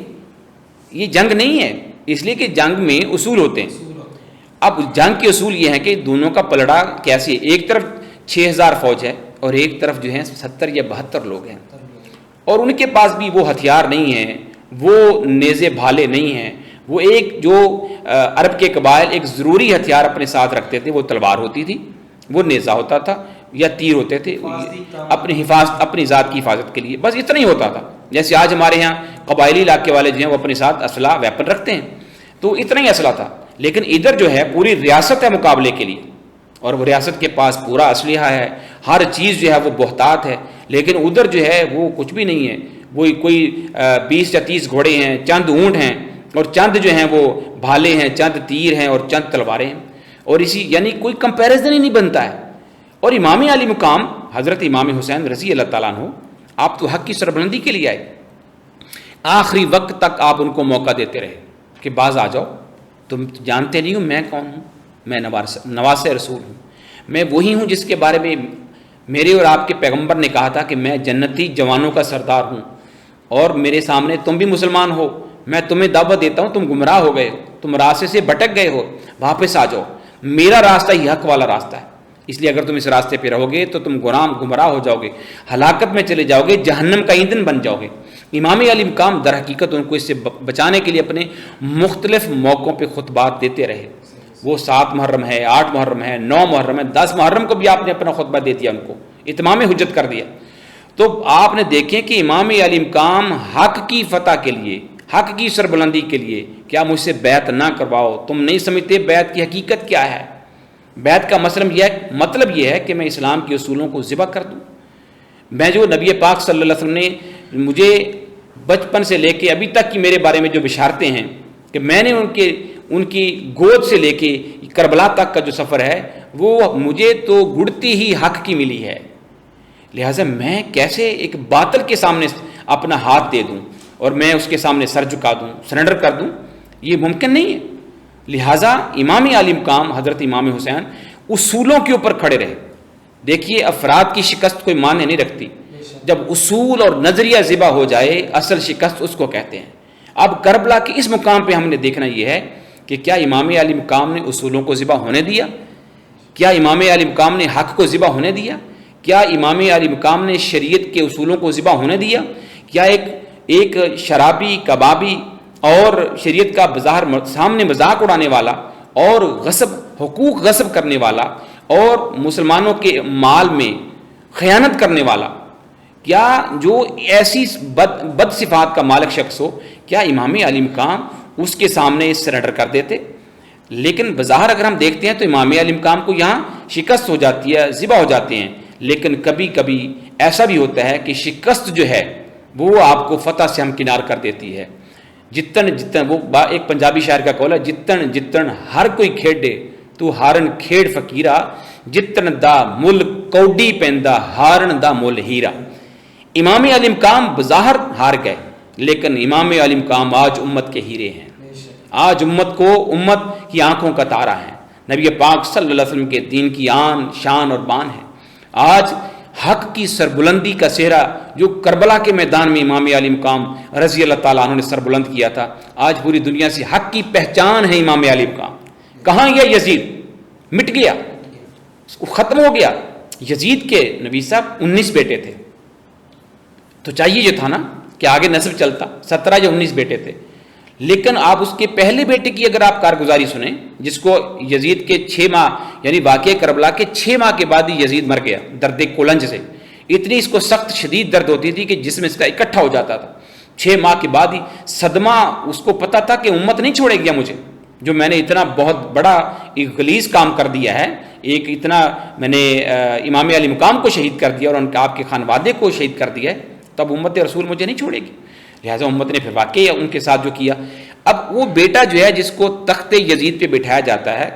S1: یہ جنگ نہیں ہے، اس لیے کہ جنگ میں اصول ہوتے ہیں۔ اب جنگ کے اصول یہ ہیں کہ دونوں کا پلڑا کیسے، ایک طرف 6000 فوج ہے اور ایک طرف جو ہے 70 یا 72 لوگ ہیں، اور ان کے پاس بھی وہ ہتھیار نہیں ہیں، وہ نیزے بھالے نہیں ہیں، وہ ایک جو عرب کے قبائل ایک ضروری ہتھیار اپنے ساتھ رکھتے تھے، وہ تلوار ہوتی تھی، وہ نیزہ ہوتا تھا یا تیر ہوتے تھے اپنی ذات کی حفاظت کے لیے، بس اتنا ہی ہوتا تھا۔ جیسے آج ہمارے یہاں قبائلی علاقے والے جو ہیں وہ اپنے ساتھ اسلحہ ویپن رکھتے ہیں، تو اتنا ہی اسلحہ تھا۔ لیکن ادھر جو ہے پوری ریاست ہے مقابلے کے لیے، اور وہ ریاست کے پاس پورا اسلحہ ہے، ہر چیز جو ہے وہ بہتات ہے، لیکن ادھر جو ہے وہ کچھ بھی نہیں ہے، وہ کوئی 20 یا 30 گھوڑے ہیں، چند اونٹ ہیں، اور چند جو ہیں وہ بھالے ہیں، چند تیر ہیں اور چند تلواریں ہیں، اور اسی یعنی کوئی کمپیریزن ہی نہیں بنتا ہے۔ اور امام علی مقام حضرت امام حسین رضی اللہ تعالیٰ عنہ، آپ تو حق کی سربلندی کے لیے آئے، آخری وقت تک آپ ان کو موقع دیتے رہے کہ باز آ جاؤ، تم جانتے نہیں ہو میں کون ہوں، میں نواز رسول ہوں، میں وہی ہوں جس کے بارے میں میرے اور آپ کے پیغمبر نے کہا تھا کہ میں جنتی جوانوں کا سردار ہوں، اور میرے سامنے تم بھی مسلمان ہو، میں تمہیں دعوت دیتا ہوں، تم گمراہ ہو گئے، تم راستے سے بھٹک گئے ہو، واپس آ جاؤ، میرا راستہ ہی حق والا راستہ ہے، اس لیے اگر تم اس راستے پہ رہو گے تو تم گمراہ ہو جاؤ گے، ہلاکت میں چلے جاؤ گے، جہنم کا ایندھن بن جاؤ گے۔ امام علی مقام در حقیقت ان کو اس سے بچانے کے لیے اپنے مختلف موقعوں پہ خطبات دیتے رہے، وہ 7 محرم ہے، 8 محرم ہے، 9 محرم ہے، 10 محرم کو بھی آپ نے اپنا خطبہ دے دیا، ان کو اتمام حجت کر دیا۔ تو آپ نے دیکھیں کہ امام علی مقام حق کی فتح کے لیے، حق کی سربلندی کے لیے، کیا مجھ سے بیعت نہ کرواؤ، تم نہیں سمجھتے بیعت کی حقیقت کیا ہے؟ بیعت کا مطلب یہ ہے کہ میں اسلام کے اصولوں کو ذبح کر دوں، میں جو نبی پاک صلی اللہ علیہ وسلم نے مجھے بچپن سے لے کے ابھی تک کی میرے بارے میں جو بشارتیں ہیں کہ میں نے ان کی گود سے لے کے کربلا تک کا جو سفر ہے وہ مجھے تو گڑتی ہی حق کی ملی ہے، لہٰذا میں کیسے ایک باطل کے سامنے اپنا ہاتھ دے دوں اور میں اس کے سامنے سر جھکا دوں، سرنڈر کر دوں؟ یہ ممکن نہیں ہے۔ لہٰذا امام عالی مقام حضرت امام حسین اصولوں کے اوپر کھڑے رہے۔ دیکھیے افراد کی شکست کوئی معنی نہیں رکھتی، جب اصول اور نظریہ ذبح ہو جائے اصل شکست اس کو کہتے ہیں۔ اب کربلا کے اس مقام پہ ہم نے دیکھنا یہ ہے کہ کیا امام عالی مقام نے اصولوں کو ذبح ہونے دیا؟ کیا امام عالی مقام نے حق کو ذبح ہونے دیا؟ کیا امام عالی مقام نے شریعت کے اصولوں کو ذبح ہونے دیا؟ کیا ایک شرابی، کبابی اور شریعت کا بظاہر سامنے مذاق اڑانے والا اور حقوق غصب کرنے والا اور مسلمانوں کے مال میں خیانت کرنے والا، کیا جو ایسی بد صفات کا مالک شخص ہو، کیا امام عالی مقام اس کے سامنے سرنڈر کر دیتے؟ لیکن بظاہر اگر ہم دیکھتے ہیں تو امام عالی مقام کو یہاں شکست ہو جاتی ہے، ذبح ہو جاتے ہیں، لیکن کبھی کبھی ایسا بھی ہوتا ہے کہ شکست جو ہے وہ آپ کو فتح سے ہمکنار کر دیتی ہے۔ جتن وہ ایک پنجابی شاعر کا قول ہے، جتن ہر کوئی کھیڈے تو ہارن کھیڑ فقیرہ، جتن دا مل کوڈی پیندا ہارن دا مل ہیرا۔ امام عالی مقام بظاہر ہار گئے، لیکن امام عالی مقام آج امت کے ہیرے ہیں، آج امت کی آنکھوں کا تارا ہے، نبی پاک صلی اللہ علیہ وسلم کے دین کی آن شان اور بان ہے۔ آج حق کی سربلندی کا سہرا جو کربلا کے میدان میں امام عالی مقام رضی اللہ تعالیٰ عنہ نے سربلند کیا تھا، آج پوری دنیا سے حق کی پہچان ہے امام عالی مقام۔ کہاں گیا یزید؟ مٹ گیا، اس کو ختم ہو گیا۔ یزید کے نبی صاحب 19 بیٹے تھے، تو چاہیے یہ تھا نا کہ آگے نسب چلتا، 17 یا 19 بیٹے تھے، لیکن آپ اس کے پہلے بیٹے کی اگر آپ کارگزاری سنیں، جس کو یزید کے 6 ماہ یعنی واقعہ کربلا کے 6 ماہ کے بعد ہی یزید مر گیا درد کولنج سے۔ اتنی اس کو سخت شدید درد ہوتی تھی کہ جسم اس کا اکٹھا ہو جاتا تھا۔ 6 ماہ کے بعد ہی صدمہ، اس کو پتا تھا کہ امت نہیں چھوڑے گیا مجھے، جو میں نے اتنا بہت بڑا ایک غلیظ کام کر دیا ہے، ایک اتنا میں نے امام علی مقام کو شہید کر دیا اور ان کے آپ کے خانوادے کو شہید کر دیا ہے، تب امت رسول مجھے نہیں چھوڑے گی۔ لہٰذا امت نے پھر واقعی ان کے ساتھ جو کیا۔ اب وہ بیٹا جو ہے جس کو تخت یزید پہ بٹھایا جاتا ہے،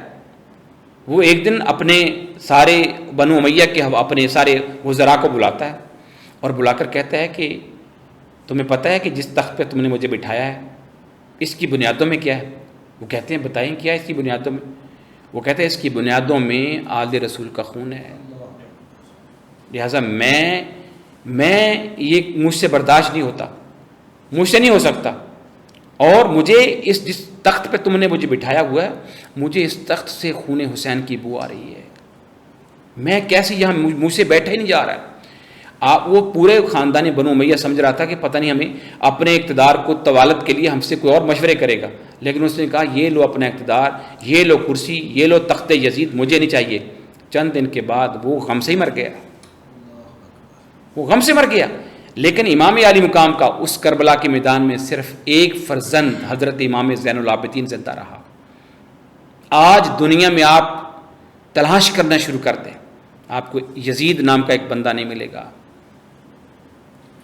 S1: وہ ایک دن اپنے سارے بنو امیہ کے اپنے سارے وزراء کو بلاتا ہے اور بلا کر کہتا ہے کہ تمہیں پتہ ہے کہ جس تخت پہ تم نے مجھے بٹھایا ہے اس کی بنیادوں میں کیا ہے؟ وہ کہتے ہیں بتائیں کیا ہے اس کی بنیادوں میں؟ وہ کہتے ہیں اس کی بنیادوں میں آل رسول کا خون ہے، لہٰذا میں یہ مجھ سے برداشت نہیں ہوتا، مجھ سے نہیں ہو سکتا، اور مجھے جس تخت پہ تم نے مجھے بٹھایا ہوا ہے، مجھے اس تخت سے خون حسین کی بو آ رہی ہے، میں کیسے یہاں مجھ سے بیٹھا ہی نہیں جا رہا ہے۔ وہ پورے خاندان بنو امیہ سمجھ رہا تھا کہ پتہ نہیں ہمیں اپنے اقتدار کو طوالت کے لیے ہم سے کوئی اور مشورے کرے گا، لیکن اس نے کہا یہ لو اپنا اقتدار، یہ لو کرسی، یہ لو تخت یزید، مجھے نہیں چاہیے۔ چند دن کے بعد وہ غم سے ہی مر گیا، وہ غم سے مر گیا۔ لیکن امام عالی مقام کا اس کربلا کے میدان میں صرف ایک فرزند حضرت امام زین العابدین زندہ رہا۔ آج دنیا میں آپ تلاش کرنا شروع کر دیں، آپ کو یزید نام کا ایک بندہ نہیں ملے گا۔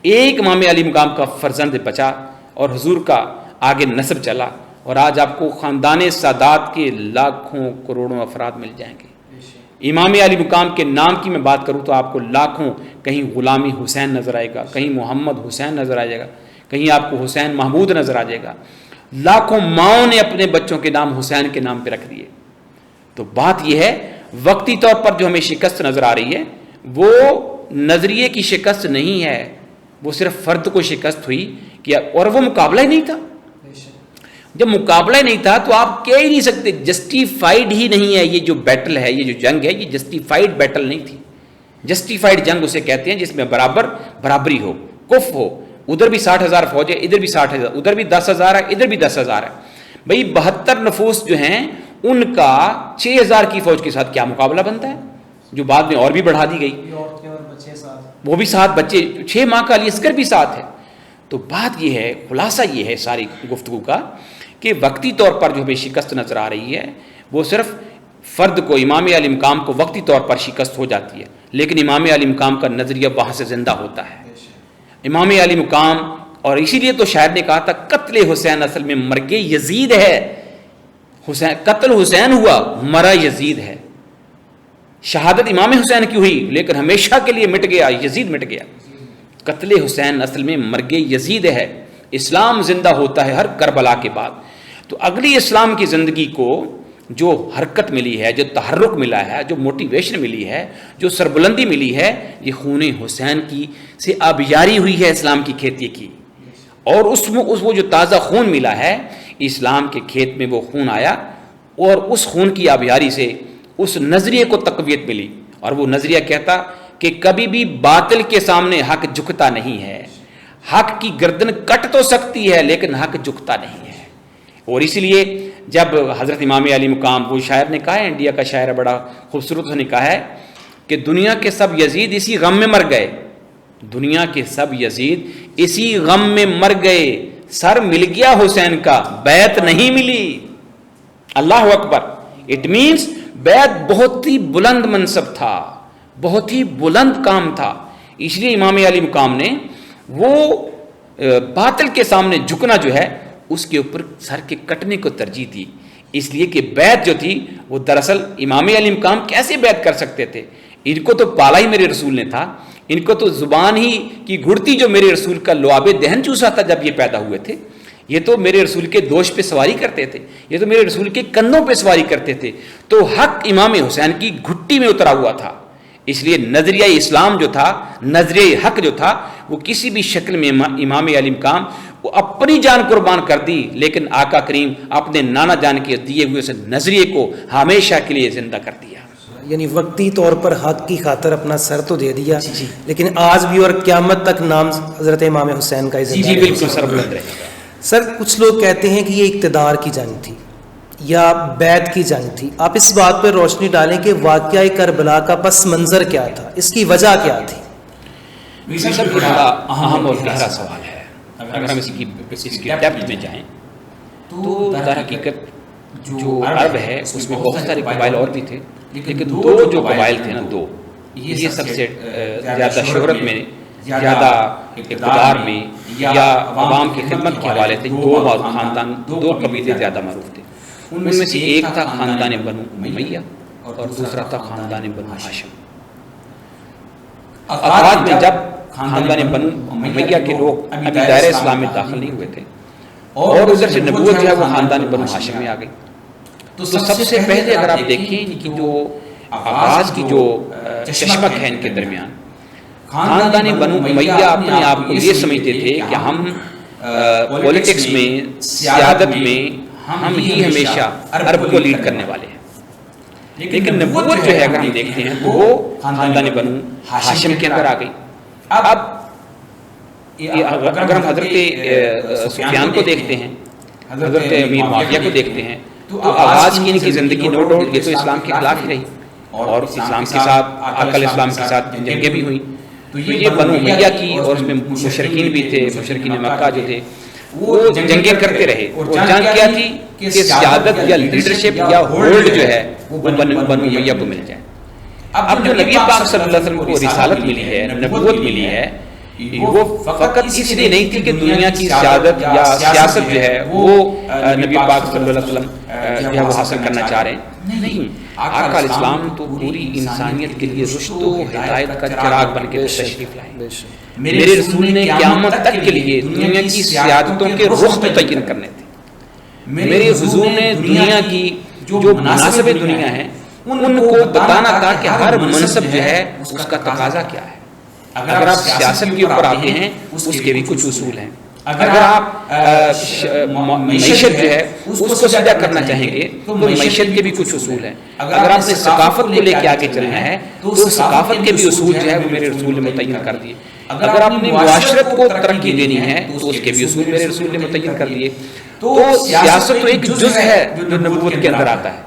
S1: ایک امام عالی مقام کا فرزند بچا اور حضور کا آگے نسب چلا، اور آج آپ کو خاندان سادات کے لاکھوں کروڑوں افراد مل جائیں گے۔ امام علی مقام کے نام کی میں بات کروں تو آپ کو لاکھوں، کہیں غلامی حسین نظر آئے گا، کہیں محمد حسین نظر آ جائے گا، کہیں آپ کو حسین محمود نظر آ جائے گا۔ لاکھوں ماؤں نے اپنے بچوں کے نام حسین کے نام پہ رکھ دیے۔ تو بات یہ ہے وقتی طور پر جو ہمیں شکست نظر آ رہی ہے وہ نظریے کی شکست نہیں ہے، وہ صرف فرد کو شکست ہوئی کہ اور وہ مقابلہ ہی نہیں تھا۔ جب مقابلہ ہی نہیں تھا تو آپ کہہ ہی نہیں سکتے، جسٹیفائیڈ ہی نہیں ہے یہ جو بیٹل ہے، یہ جو جنگ ہے، یہ جسٹیفائیڈ بیٹل نہیں تھی۔ جسٹیفائیڈ جنگ اسے کہتے ہیں جس میں برابری ہو، کف ہو، ادھر بھی 60,000 فوج ہے، ادھر بھی 60,000، ادھر بھی 10,000 ہے، ادھر بھی 10,000 ہے۔ بھئی 72 نفوس جو ہیں ان کا 6,000 کی فوج کے ساتھ کیا مقابلہ بنتا ہے، جو بعد میں اور بھی بڑھا دی گئی، وہ بھی 7 بچے، 6 ماہ کا علی عسکر بھی ساتھ ہے۔ تو بات یہ ہے، خلاصہ یہ ہے ساری گفتگو کا کہ وقتی طور پر جو ہمیں شکست نظر آ رہی ہے وہ صرف فرد کو، امام علی مقام کو وقتی طور پر شکست ہو جاتی ہے، لیکن امام علی مقام کا نظریہ وہاں سے زندہ ہوتا ہے۔ امام علی مقام، اور اسی لیے تو شاعر نے کہا تھا قتل حسین اصل میں مرگ یزید ہے، قتل حسین ہوا، مرا یزید ہے. شہادت امام حسین کی ہوئی لیکن ہمیشہ کے لیے مٹ گیا، یزید مٹ گیا. قتل حسین اصل میں مرگ یزید ہے. اسلام زندہ ہوتا ہے ہر کربلا کے بعد. تو اگلی اسلام کی زندگی کو جو حرکت ملی ہے، جو تحرک ملا ہے، جو موٹیویشن ملی ہے، جو سربلندی ملی ہے، یہ خون حسین کی سے آبیاری ہوئی ہے اسلام کی کھیتی کی. اور اس وہ جو تازہ خون ملا ہے اسلام کے کھیت میں، وہ خون آیا اور اس خون کی آبیاری سے اس نظریے کو تقویت ملی. اور وہ نظریہ کہتا کہ کبھی بھی باطل کے سامنے حق جھکتا نہیں ہے. حق کی گردن کٹ تو سکتی ہے لیکن حق جھکتا نہیں ہے. اور اسی لیے جب حضرت امام علی مقام، وہ شاعر نے کہا ہے، انڈیا کا شاعر ہے، بڑا خوبصورت نے کہا ہے کہ دنیا کے سب یزید اسی غم میں مر گئے. دنیا کے سب یزید اسی غم میں مر گئے. سر مل گیا حسین کا، بیعت نہیں ملی. اللہ اکبر. اٹ مینس بیعت بہت ہی بلند منصب تھا، بہت ہی بلند کام تھا. اس لیے امام علی مقام نے وہ باطل کے سامنے جھکنا جو ہے اس کے اوپر سر کے کٹنے کو ترجیح دی. اس لیے کہ بیعت جو تھی وہ دراصل امام علی مقام کیسے بیعت کر سکتے تھے؟ ان کو تو پالا ہی میرے رسول نے تھا. ان کو تو زبان ہی کی گھڑتی جو میرے رسول کا لعاب دہن چوسا تھا جب یہ پیدا ہوئے تھے. یہ تو میرے رسول کے دوش پہ سواری کرتے تھے، یہ تو میرے رسول کے کندھوں پہ سواری کرتے تھے. تو حق امام حسین کی گھٹی میں اترا ہوا تھا. اس لیے نظریہ اسلام جو تھا، نظریہ حق جو تھا، وہ کسی بھی شکل میں امام علی مقام وہ اپنی جان قربان کر دی، لیکن آقا کریم اپنے نانا جان کے دیے ہوئے اس نظریے کو ہمیشہ کے لیے زندہ کر دیا.
S2: یعنی وقتی طور پر حق کی خاطر اپنا سر تو دے دیا، لیکن آج بھی اور قیامت تک نام حضرت امام حسین کا زندہ
S1: جی بالکل سر بلند رہے.
S2: سر کچھ لوگ کہتے ہیں کہ یہ اقتدار کی جنگ تھی یا بیعت کی جنگ تھی. آپ اس بات پر روشنی ڈالیں کہ واقعہ کربلا کا پس منظر کیا تھا، اس کی وجہ کیا تھی؟
S1: سر بڑا اہم اور گہرا سوال ہے. اگر ہم اس کی ڈیپتھ میں جائیں تو در حقیقت جو عرب ہے اس میں بہت سارے قبائل اور بھی تھے، لیکن دو جو قبائل تھے نا، دو یہ سب سے زیادہ شہرت میں، زیادہ اقتدار میں یا عوام کی خدمت کے حوالے سے دو خاندان، دو قبیلے زیادہ معروف تھے. ان میں سے ایک تھا خاندان بنو امیہ اور دوسرا تھا خاندان بنو ہاشم. بعد میں جب خاندان بنو امیہ کے لوگ ابھی دائرہ اسلام میں داخل نہیں ہوئے تھے اور ادھر سے نبوت جو ہے وہ خاندان بنو ہاشم میں آ گئی. تو سب سے پہلے اگر آپ دیکھیں کہ جو آغاز کی جو چشمک ہے ان کے درمیان، خاندان بنو امیہ اپنے آپ کو یہ سمجھتے تھے کہ ہم پولیٹکس میں، سیادت میں ہم ہی ہمیشہ عرب کو لیڈ کرنے والے ہیں. لیکن نبوت جو ہے اگر ہم دیکھتے ہیں تو وہ خاندان بنو ہاشم کے اندر آ گئی. اب اگر ہم حضرت سفیان کو دیکھتے ہیں، حضرت امیر معاویہ کو دیکھتے ہیں، تو آغاز کی ان کی زندگی نو ڈاؤٹ یہ تو اسلام کے خلاف ہی رہی اور اسلام کے ساتھ، عقل اسلام کے ساتھ جنگیں بھی ہوئیں. تو یہ بنو امیہ کی، اور اس میں مشرکین بھی تھے، مشرکین مکہ جو تھے وہ جنگیں کرتے رہے. اور جنگ کیا تھی کہ سیادت یا لیڈرشپ یا ہولڈ جو ہے وہ بنو امیہ کو مل جائے. اب جو نبی پاک صلی اللہ علیہ وسلم کو رسالت ملی ہے، نبوت ملی ہے، وہ فقط اس لیے نہیں تھی کہ دنیا کی سیادت یا سیاست جو ہے وہ نبی پاک صلی اللہ علیہ وسلم جو ہے وہ حاصل کرنا چاہ رہے ہیں. نہیں، آقا علیہ السلام تو پوری انسانیت کے لیے رشد و ہدایت کا چراغ بن کے تشریف لائے. میرے رسول نے قیامت تک کے لیے دنیا کی سیادتوں کے رخ متعین کرنے تھے. میرے حضور نے دنیا کی جو مناصب دنیا ہے ان کو بتانا تھا کہ ہر منصب جو ہے اس کا تقاضا کیا ہے. اگر آپ سیاست کے اوپر آتے ہیں اس کے بھی کچھ اصول ہیں. اگر آپ معیشت جو ہے اس کو سیدھا کرنا چاہیں گے تو معیشت کے بھی کچھ اصول ہیں. اگر آپ نے ثقافت کو لے کے آگے چلنا ہے تو ثقافت کے بھی اصول جو ہے وہ میرے رسول نے متعین کر دیے. اگر آپ نے معاشرت کو ترقی دینی ہے تو اس کے بھی اصول میرے رسول نے متعین کر دیے. تو سیاست تو ایک جز ہے جو نبوت کے اندر آتا ہے.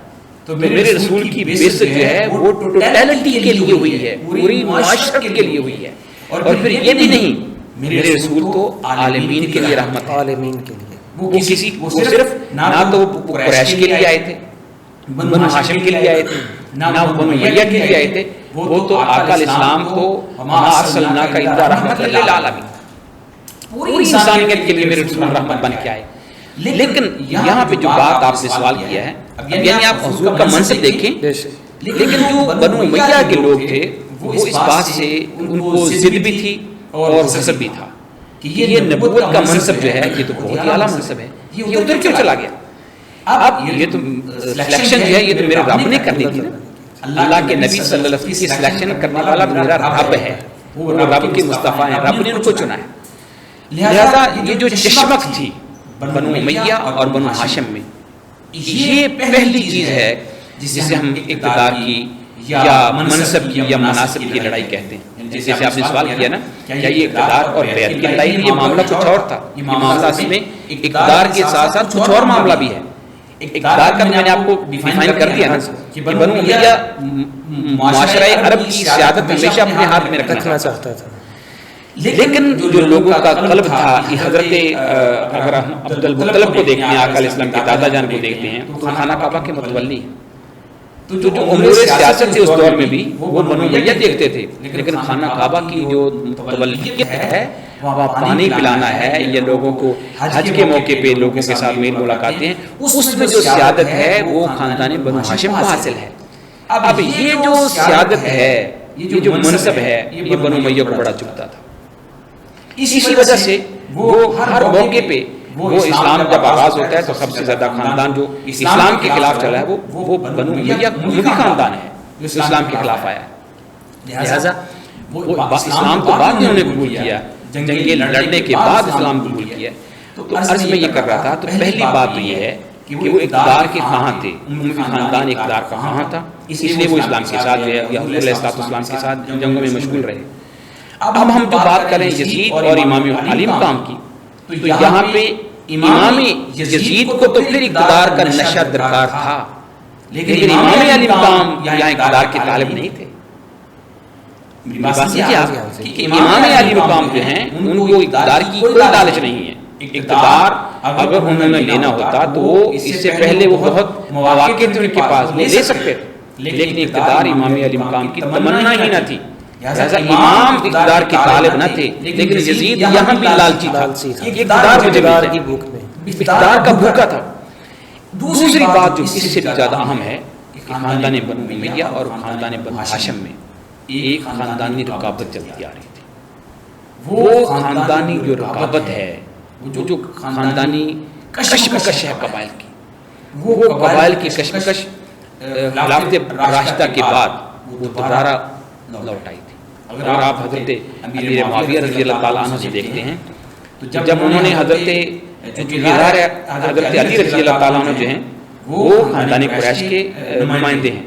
S1: تو میرے رسول کی بیس جو ہے وہ ٹوٹیلٹی کے لیے ہوئی ہے، پوری معاشرت کے لیے ہوئی ہے. اور پھر یہ بھی نہیں، میرے رسول تو عالمین کے لیے رحمت ہے.
S2: عالمین کے لیے
S1: وہ صرف نہ تو وہ قریش کے لیے آئے تھے، بنو ہاشم کے لیے آئے تھے، نہ وہ بنو امیہ کے لیے آئے تھے. وہ تو آقا علیہ السلام کو وما ارسلناک الا رحمۃ للعالمین، پوری انسانیت کے لیے میرے رسول رحمت بن کے آئے. لیکن یہاں پہ جو بات آپ نے سوال کیا ہے اب یعنی آپ حضور کا منصب دیکھیں، لیکن جو بنو امیہ کے لوگ تھے وہ اس بات سے ان کو ضد بھی تھی اور حسد بھی تھا کہ یہ نبوت کا منصب جو ہے یہ تو بہت ہی اعلیٰ منصب ہے، یہ ادھر کیوں چلا گیا؟ اب یہ تو سلیکشن جو ہے یہ تو میرے رب نے کرنی تھی نا، اللہ کے نبی صلی اللہ علیہ وسلم کی سلیکشن کرنے والا میرا رب ہے، وہ رب کے مصطفیٰ ہیں، رب نے ان کو چنا ہے۔ لہذا یہ جو چشمک تھی بنو امیہ اور بنو ہاشم میں، یہ پہلی چیز ہے جسے ہم اقتدار کی یا منصب کی یا مناصب کی لڑائی کہتے ہیں۔ جیسے آپ نے سوال کیا نا کیا یہ اقتدار اور بیعت کی لڑائی تھی؟ یہ معاملہ کچھ اور تھا، یہ معاملہ اس میں اقتدار کے ساتھ ساتھ کچھ اور معاملہ بھی ہے۔ اقتدار کا میں نے آپ کو ڈیفائن کر دیا نا کہ بنو امیہ معاشرہ عرب کی سیادت ہمیشہ اپنے ہاتھ میں رکھنا چاہتا تھا، لیکن جو لوگوں کا قلب تھا کہ حضرت اگر ہم عبد المطلب کو دیکھتے ہیں، آقا علیہ السلام کے دادا جان کو دیکھتے ہیں تو خانہ کعبہ کے متولی، تو جو امور سیاست تھے اس دور میں بھی وہ بنو امیہ دیکھتے تھے، لیکن خانہ کعبہ کی جو متولیت ہے وہاں پانی پلانا ہے یا لوگوں کو حج کے موقع پہ لوگوں کے ساتھ میل ملاقاتیں ہیں، اس میں جو سیادت ہے وہ خاندان بنو ہاشم کو حاصل ہے۔ اب یہ جو سیادت ہے، یہ جو منصب ہے، یہ بنو امیہ کو بڑا چبھتا تھا۔ اسی وجہ سے وہ ہر موقع پہ وہ اسلام جب آغاز ہوتا ہے تو سب سے زیادہ خاندان جو اسلام کے خلاف چلا ہے وہ بنو امیہ اموی خاندان ہے جو اسلام کے خلاف آیا ہے۔ لہٰذا وہ اسلام تو بعد میں انہوں نے قبول کیا، جنگیں لڑنے کے بعد اسلام قبول کیا۔ تو عرض میں یہ کر رہا تھا، تو پہلی بات تو یہ ہے کہ وہ اقتدار کے خواہاں تھے، اموی خاندان اقتدار کا خواہاں تھا، اس لیے وہ اسلام کے ساتھ جو ہے یا حضور علیہ السلام کے ساتھ جنگوں میں مشغول رہے۔ اب ہم جو بات کریں یزید اور امام علی مقام کی، تو یہاں پہ امام یزید کو تو پھر اقتدار کا نشہ درکار تھا، لیکن امام علی مقام یہاں اقتدار کے طالب نہیں تھے۔ بات یہ کہ امام علی مقام جو ہیں ان کو اقتدار کی کوئی لالچ نہیں ہے۔ اقتدار اگر انہوں نے لینا ہوتا تو اس سے پہلے وہ بہت مواقع تھے ان کے پاس، وہ لے سکتے تھے، لیکن اقتدار امام علی مقام کی تمنا ہی نہ تھی۔ لہذا امام اقتدار کے طالب نہ تھے، لیکن یزید یہاں بھی لالچی تھا، اقتدار مجھے اقتدار کا بھوکا تھا۔ دوسری بات جو اس سے زیادہ اہم ہے کہ خاندان بنو امیہ اور خاندان بنو ہاشم میں ایک خاندانی رقابت چلتی آ رہی تھی۔ وہ خاندانی جو رقابت ہے، جو خاندانی کشمکش ہے قبائل کی، وہ قبائل کی کشمکش خلافت راشدہ کے بعد وہ دوبارہ لوٹ آئی تھی۔ اگر آپ حضرت امیر معاویہ رضی اللہ تعالیٰ عنہ سے دیکھتے ہیں تو جب انہوں نے حضرت علی رضی اللہ تعالیٰ عنہ جو ہیں وہ خاندان قریش کے نمائندے ہیں،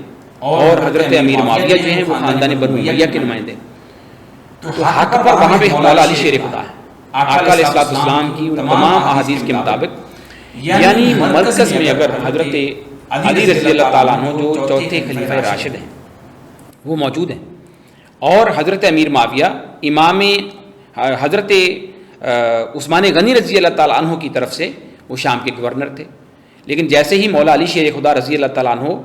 S1: اور حضرت امیر معاویہ جو ہیں وہ خاندان بنو امیہ کے نمائندے ہیں، تو حق پر وہاں پہ مولا علی شیر خدا ہے۔ آقا علیہ السلام کی تمام احادیث کے مطابق یعنی مرکز میں اگر حضرت علی رضی اللہ تعالیٰ عنہ جو چوتھے خلیفہ راشد ہیں وہ موجود ہیں، اور حضرت امیر معاویہ امام حضرت عثمان غنی رضی اللہ تعالیٰ عنہ کی طرف سے وہ شام کے گورنر تھے، لیکن جیسے ہی مولا علی شیر خدا رضی اللہ تعالیٰ عنہ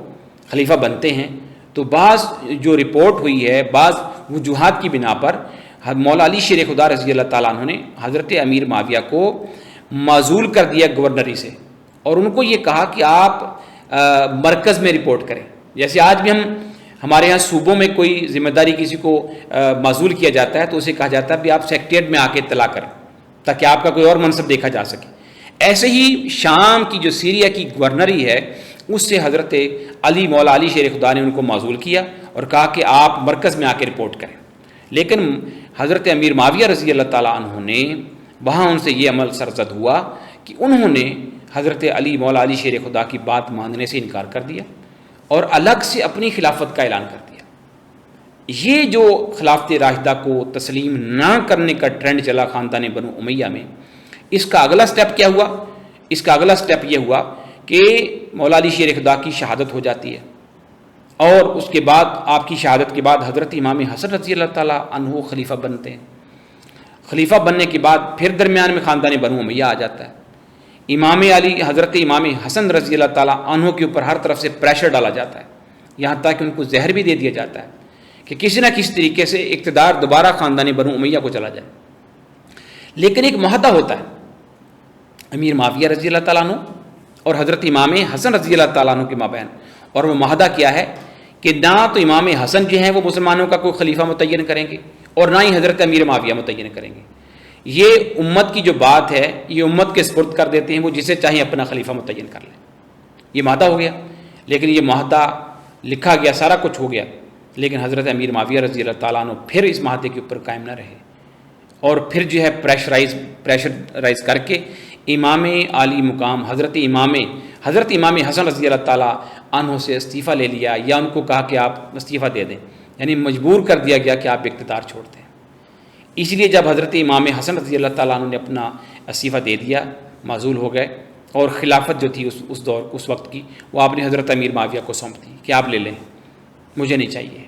S1: خلیفہ بنتے ہیں تو بعض جو رپورٹ ہوئی ہے، بعض وجوہات کی بنا پر مولا علی شیر خدا رضی اللہ تعالیٰ عنہ نے حضرت امیر معاویہ کو معزول کر دیا گورنری سے، اور ان کو یہ کہا کہ آپ مرکز میں رپورٹ کریں۔ جیسے آج بھی ہمارے ہاں صوبوں میں کوئی ذمہ داری کسی کو معزول کیا جاتا ہے تو اسے کہا جاتا ہے کہ آپ سیکریٹریٹ میں آ کے اطلاع کریں تاکہ آپ کا کوئی اور منصب دیکھا جا سکے۔ ایسے ہی شام کی جو سیریا کی گورنری ہے اس سے حضرت علی مولا علی شیر خدا نے ان کو معزول کیا اور کہا کہ آپ مرکز میں آ کے رپورٹ کریں، لیکن حضرت امیر معاویہ رضی اللہ تعالیٰ عنہ نے وہاں ان سے یہ عمل سرزد ہوا کہ انہوں نے حضرت علی مولا علی شیر خدا کی بات ماننے سے انکار کر دیا اور الگ سے اپنی خلافت کا اعلان کر دیا۔ یہ جو خلافت راشدہ کو تسلیم نہ کرنے کا ٹرینڈ چلا خاندان بنو امیہ میں، اس کا اگلا سٹیپ کیا ہوا؟ اس کا اگلا سٹیپ یہ ہوا کہ مولا علی شیر خدا کی شہادت ہو جاتی ہے، اور اس کے بعد آپ کی شہادت کے بعد حضرت امام حسن رضی اللہ تعالیٰ عنہ خلیفہ بنتے ہیں۔ خلیفہ بننے کے بعد پھر درمیان میں خاندان بنو امیہ آ جاتا ہے۔ امام علی حضرت امام حسن رضی اللہ تعالیٰ عنہ کے اوپر ہر طرف سے پریشر ڈالا جاتا ہے، یہاں تک کہ ان کو زہر بھی دے دیا جاتا ہے کہ کسی نہ کسی طریقے سے اقتدار دوبارہ خاندان بنو امیہ کو چلا جائے۔ لیکن ایک معاہدہ ہوتا ہے امیر معاویہ رضی اللہ تعالیٰ عنہ اور حضرت امام حسن رضی اللہ تعالیٰ عنہ کے مابین، اور وہ معاہدہ کیا ہے کہ نہ تو امام حسن جو ہیں وہ مسلمانوں کا کوئی خلیفہ متعین کریں گے اور نہ ہی حضرت امیر معاویہ متعین کریں گے. یہ امت کی جو بات ہے یہ امت کے سپرد کر دیتے ہیں، وہ جسے چاہیں اپنا خلیفہ متعین کر لیں. یہ معاہدہ ہو گیا، لیکن یہ معاہدہ لکھا گیا، سارا کچھ ہو گیا، لیکن حضرت امیر معاویہ رضی اللہ تعالیٰ عنہ پھر اس معاہدے کے اوپر قائم نہ رہے، اور پھر جو ہے پریشرائز کر کے امام عالی مقام حضرت امام حسن رضی اللہ تعالیٰ عنہ سے استعفیٰ لے لیا، یا ان کو کہا کہ آپ استعفیٰ دے دیں، یعنی مجبور کر دیا گیا کہ آپ اقتدار چھوڑ دیں. اس لیے جب حضرت امام حسن رضی اللہ تعالیٰ عنہ نے اپنا استعفیٰ دے دیا، معزول ہو گئے، اور خلافت جو تھی اس وقت کی وہ آپ نے حضرت امیر معاویہ کو سونپ دی کہ آپ لے لیں، مجھے نہیں چاہیے.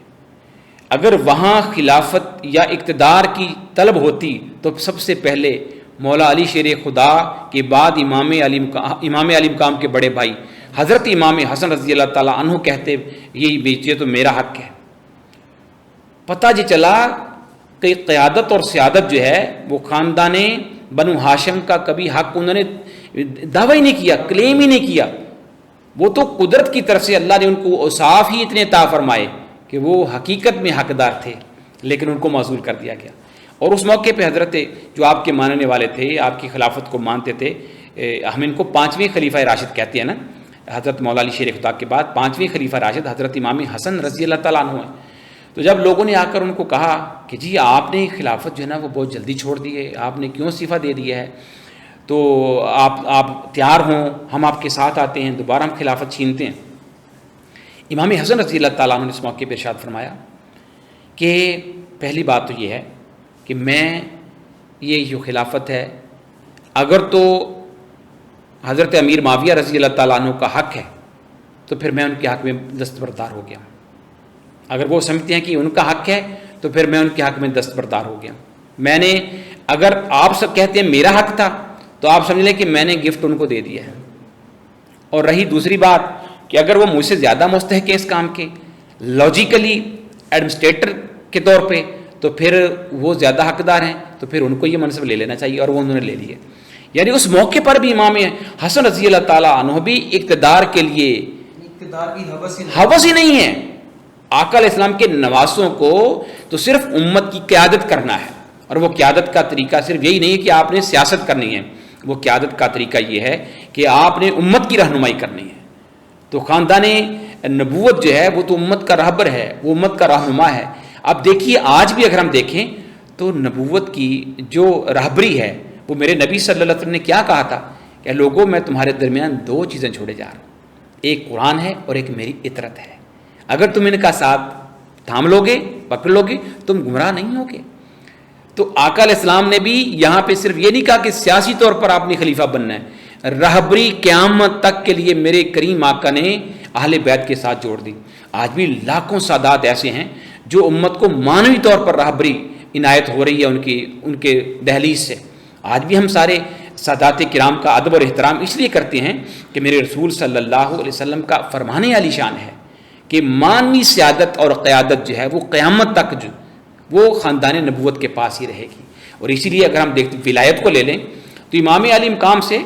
S1: اگر وہاں خلافت یا اقتدار کی طلب ہوتی تو سب سے پہلے مولا علی شیر خدا کے بعد امام علی مقام کے بڑے بھائی حضرت امام حسن رضی اللہ تعالیٰ عنہ کہتے یہ تو میرا حق ہے. پتہ جی چلا کہ قیادت اور سیادت جو ہے وہ خاندان بنو ہاشم کا کبھی حق انہوں نے دعویٰ ہی نہیں کیا، کلیم ہی نہیں کیا. وہ تو قدرت کی طرف سے اللہ نے ان کو اوصاف ہی اتنے عطا فرمائے کہ وہ حقیقت میں حقدار تھے، لیکن ان کو معزول کر دیا گیا. اور اس موقع پہ حضرت جو آپ کے ماننے والے تھے، آپ کی خلافت کو مانتے تھے، ہم ان کو 5ویں خلیفہ راشد کہتے ہیں نا، حضرت مولا علی شیر خدا کے بعد 5ویں خلیفہ راشد حضرت امام حسن رضی اللہ تعالیٰ عنہ ہیں. تو جب لوگوں نے آ کر ان کو کہا کہ جی آپ نے خلافت جو ہے نا وہ بہت جلدی چھوڑ دی ہے، آپ نے کیوں استعفیٰ دے دیا ہے، تو آپ تیار ہوں، ہم آپ کے ساتھ آتے ہیں، دوبارہ ہم خلافت چھینتے ہیں. امام حسن رضی اللہ تعالیٰ عنہ نے اس موقع پہ ارشاد فرمایا کہ پہلی بات تو یہ ہے کہ میں یہ جو خلافت ہے اگر تو حضرت امیر معاویہ رضی اللہ تعالیٰ عنہ کا حق ہے تو پھر میں ان کے حق میں دستبردار ہو گیا. اگر وہ سمجھتے ہیں کہ ان کا حق ہے تو پھر میں ان کے حق میں دستبردار ہو گیا. میں نے اگر آپ سب کہتے ہیں میرا حق تھا تو آپ سمجھ لیں کہ میں نے گفٹ ان کو دے دیا ہے. اور رہی دوسری بات کہ اگر وہ مجھ سے زیادہ مستحق ہیں اس کام کے لاجیکلی ایڈمنسٹریٹر کے طور پہ تو پھر وہ زیادہ حقدار ہیں، تو پھر ان کو یہ منصب لے لینا چاہیے، اور وہ انہوں نے لے لیے. یعنی اس موقع پر بھی امام حسن رضی اللہ تعالیٰ عنہ بھی اقتدار کے لیے
S2: اقتدار کی
S1: ہوس ہی نہیں ہے. آقا علیہ السلام کے نواسوں کو تو صرف امت کی قیادت کرنا ہے، اور وہ قیادت کا طریقہ صرف یہی نہیں ہے کہ آپ نے سیاست کرنی ہے، وہ قیادت کا طریقہ یہ ہے کہ آپ نے امت کی رہنمائی کرنی ہے. تو خاندان نبوت جو ہے وہ تو امت کا رہبر ہے، وہ امت کا رہنما ہے. اب دیکھیے آج بھی اگر ہم دیکھیں تو نبوت کی جو رہبری ہے وہ میرے نبی صلی اللہ علیہ وسلم نے کیا کہا تھا کہ لوگوں میں تمہارے درمیان 2 چیزیں چھوڑے جا رہا ہوں، ایک قرآن ہے اور ایک میری اطرت ہے. اگر تم ان کا ساتھ تھام لو گے، پکڑ لو گے، تم گمراہ نہیں ہوگے. تو آقا علیہ السلام نے بھی یہاں پہ صرف یہ نہیں کہا کہ سیاسی طور پر آپ نے خلیفہ بننا ہے، رہبری قیامت تک کے لیے میرے کریم آقا نے اہل بیت کے ساتھ جوڑ دی. آج بھی لاکھوں سادات ایسے ہیں جو امت کو معنوی طور پر رہبری عنایت ہو رہی ہے ان کے دہلیز سے. آج بھی ہم سارے سادات کرام کا ادب اور احترام اس لیے کرتے ہیں کہ میرے رسول صلی اللہ علیہ وسلم کا فرمان عالی شان ہے کہ معنوی سیادت اور قیادت جو ہے وہ قیامت تک جو وہ خاندان نبوت کے پاس ہی رہے گی. اور اسی لیے اگر ہم دیکھتے ولایت کو لے لیں تو امام علی مقام سے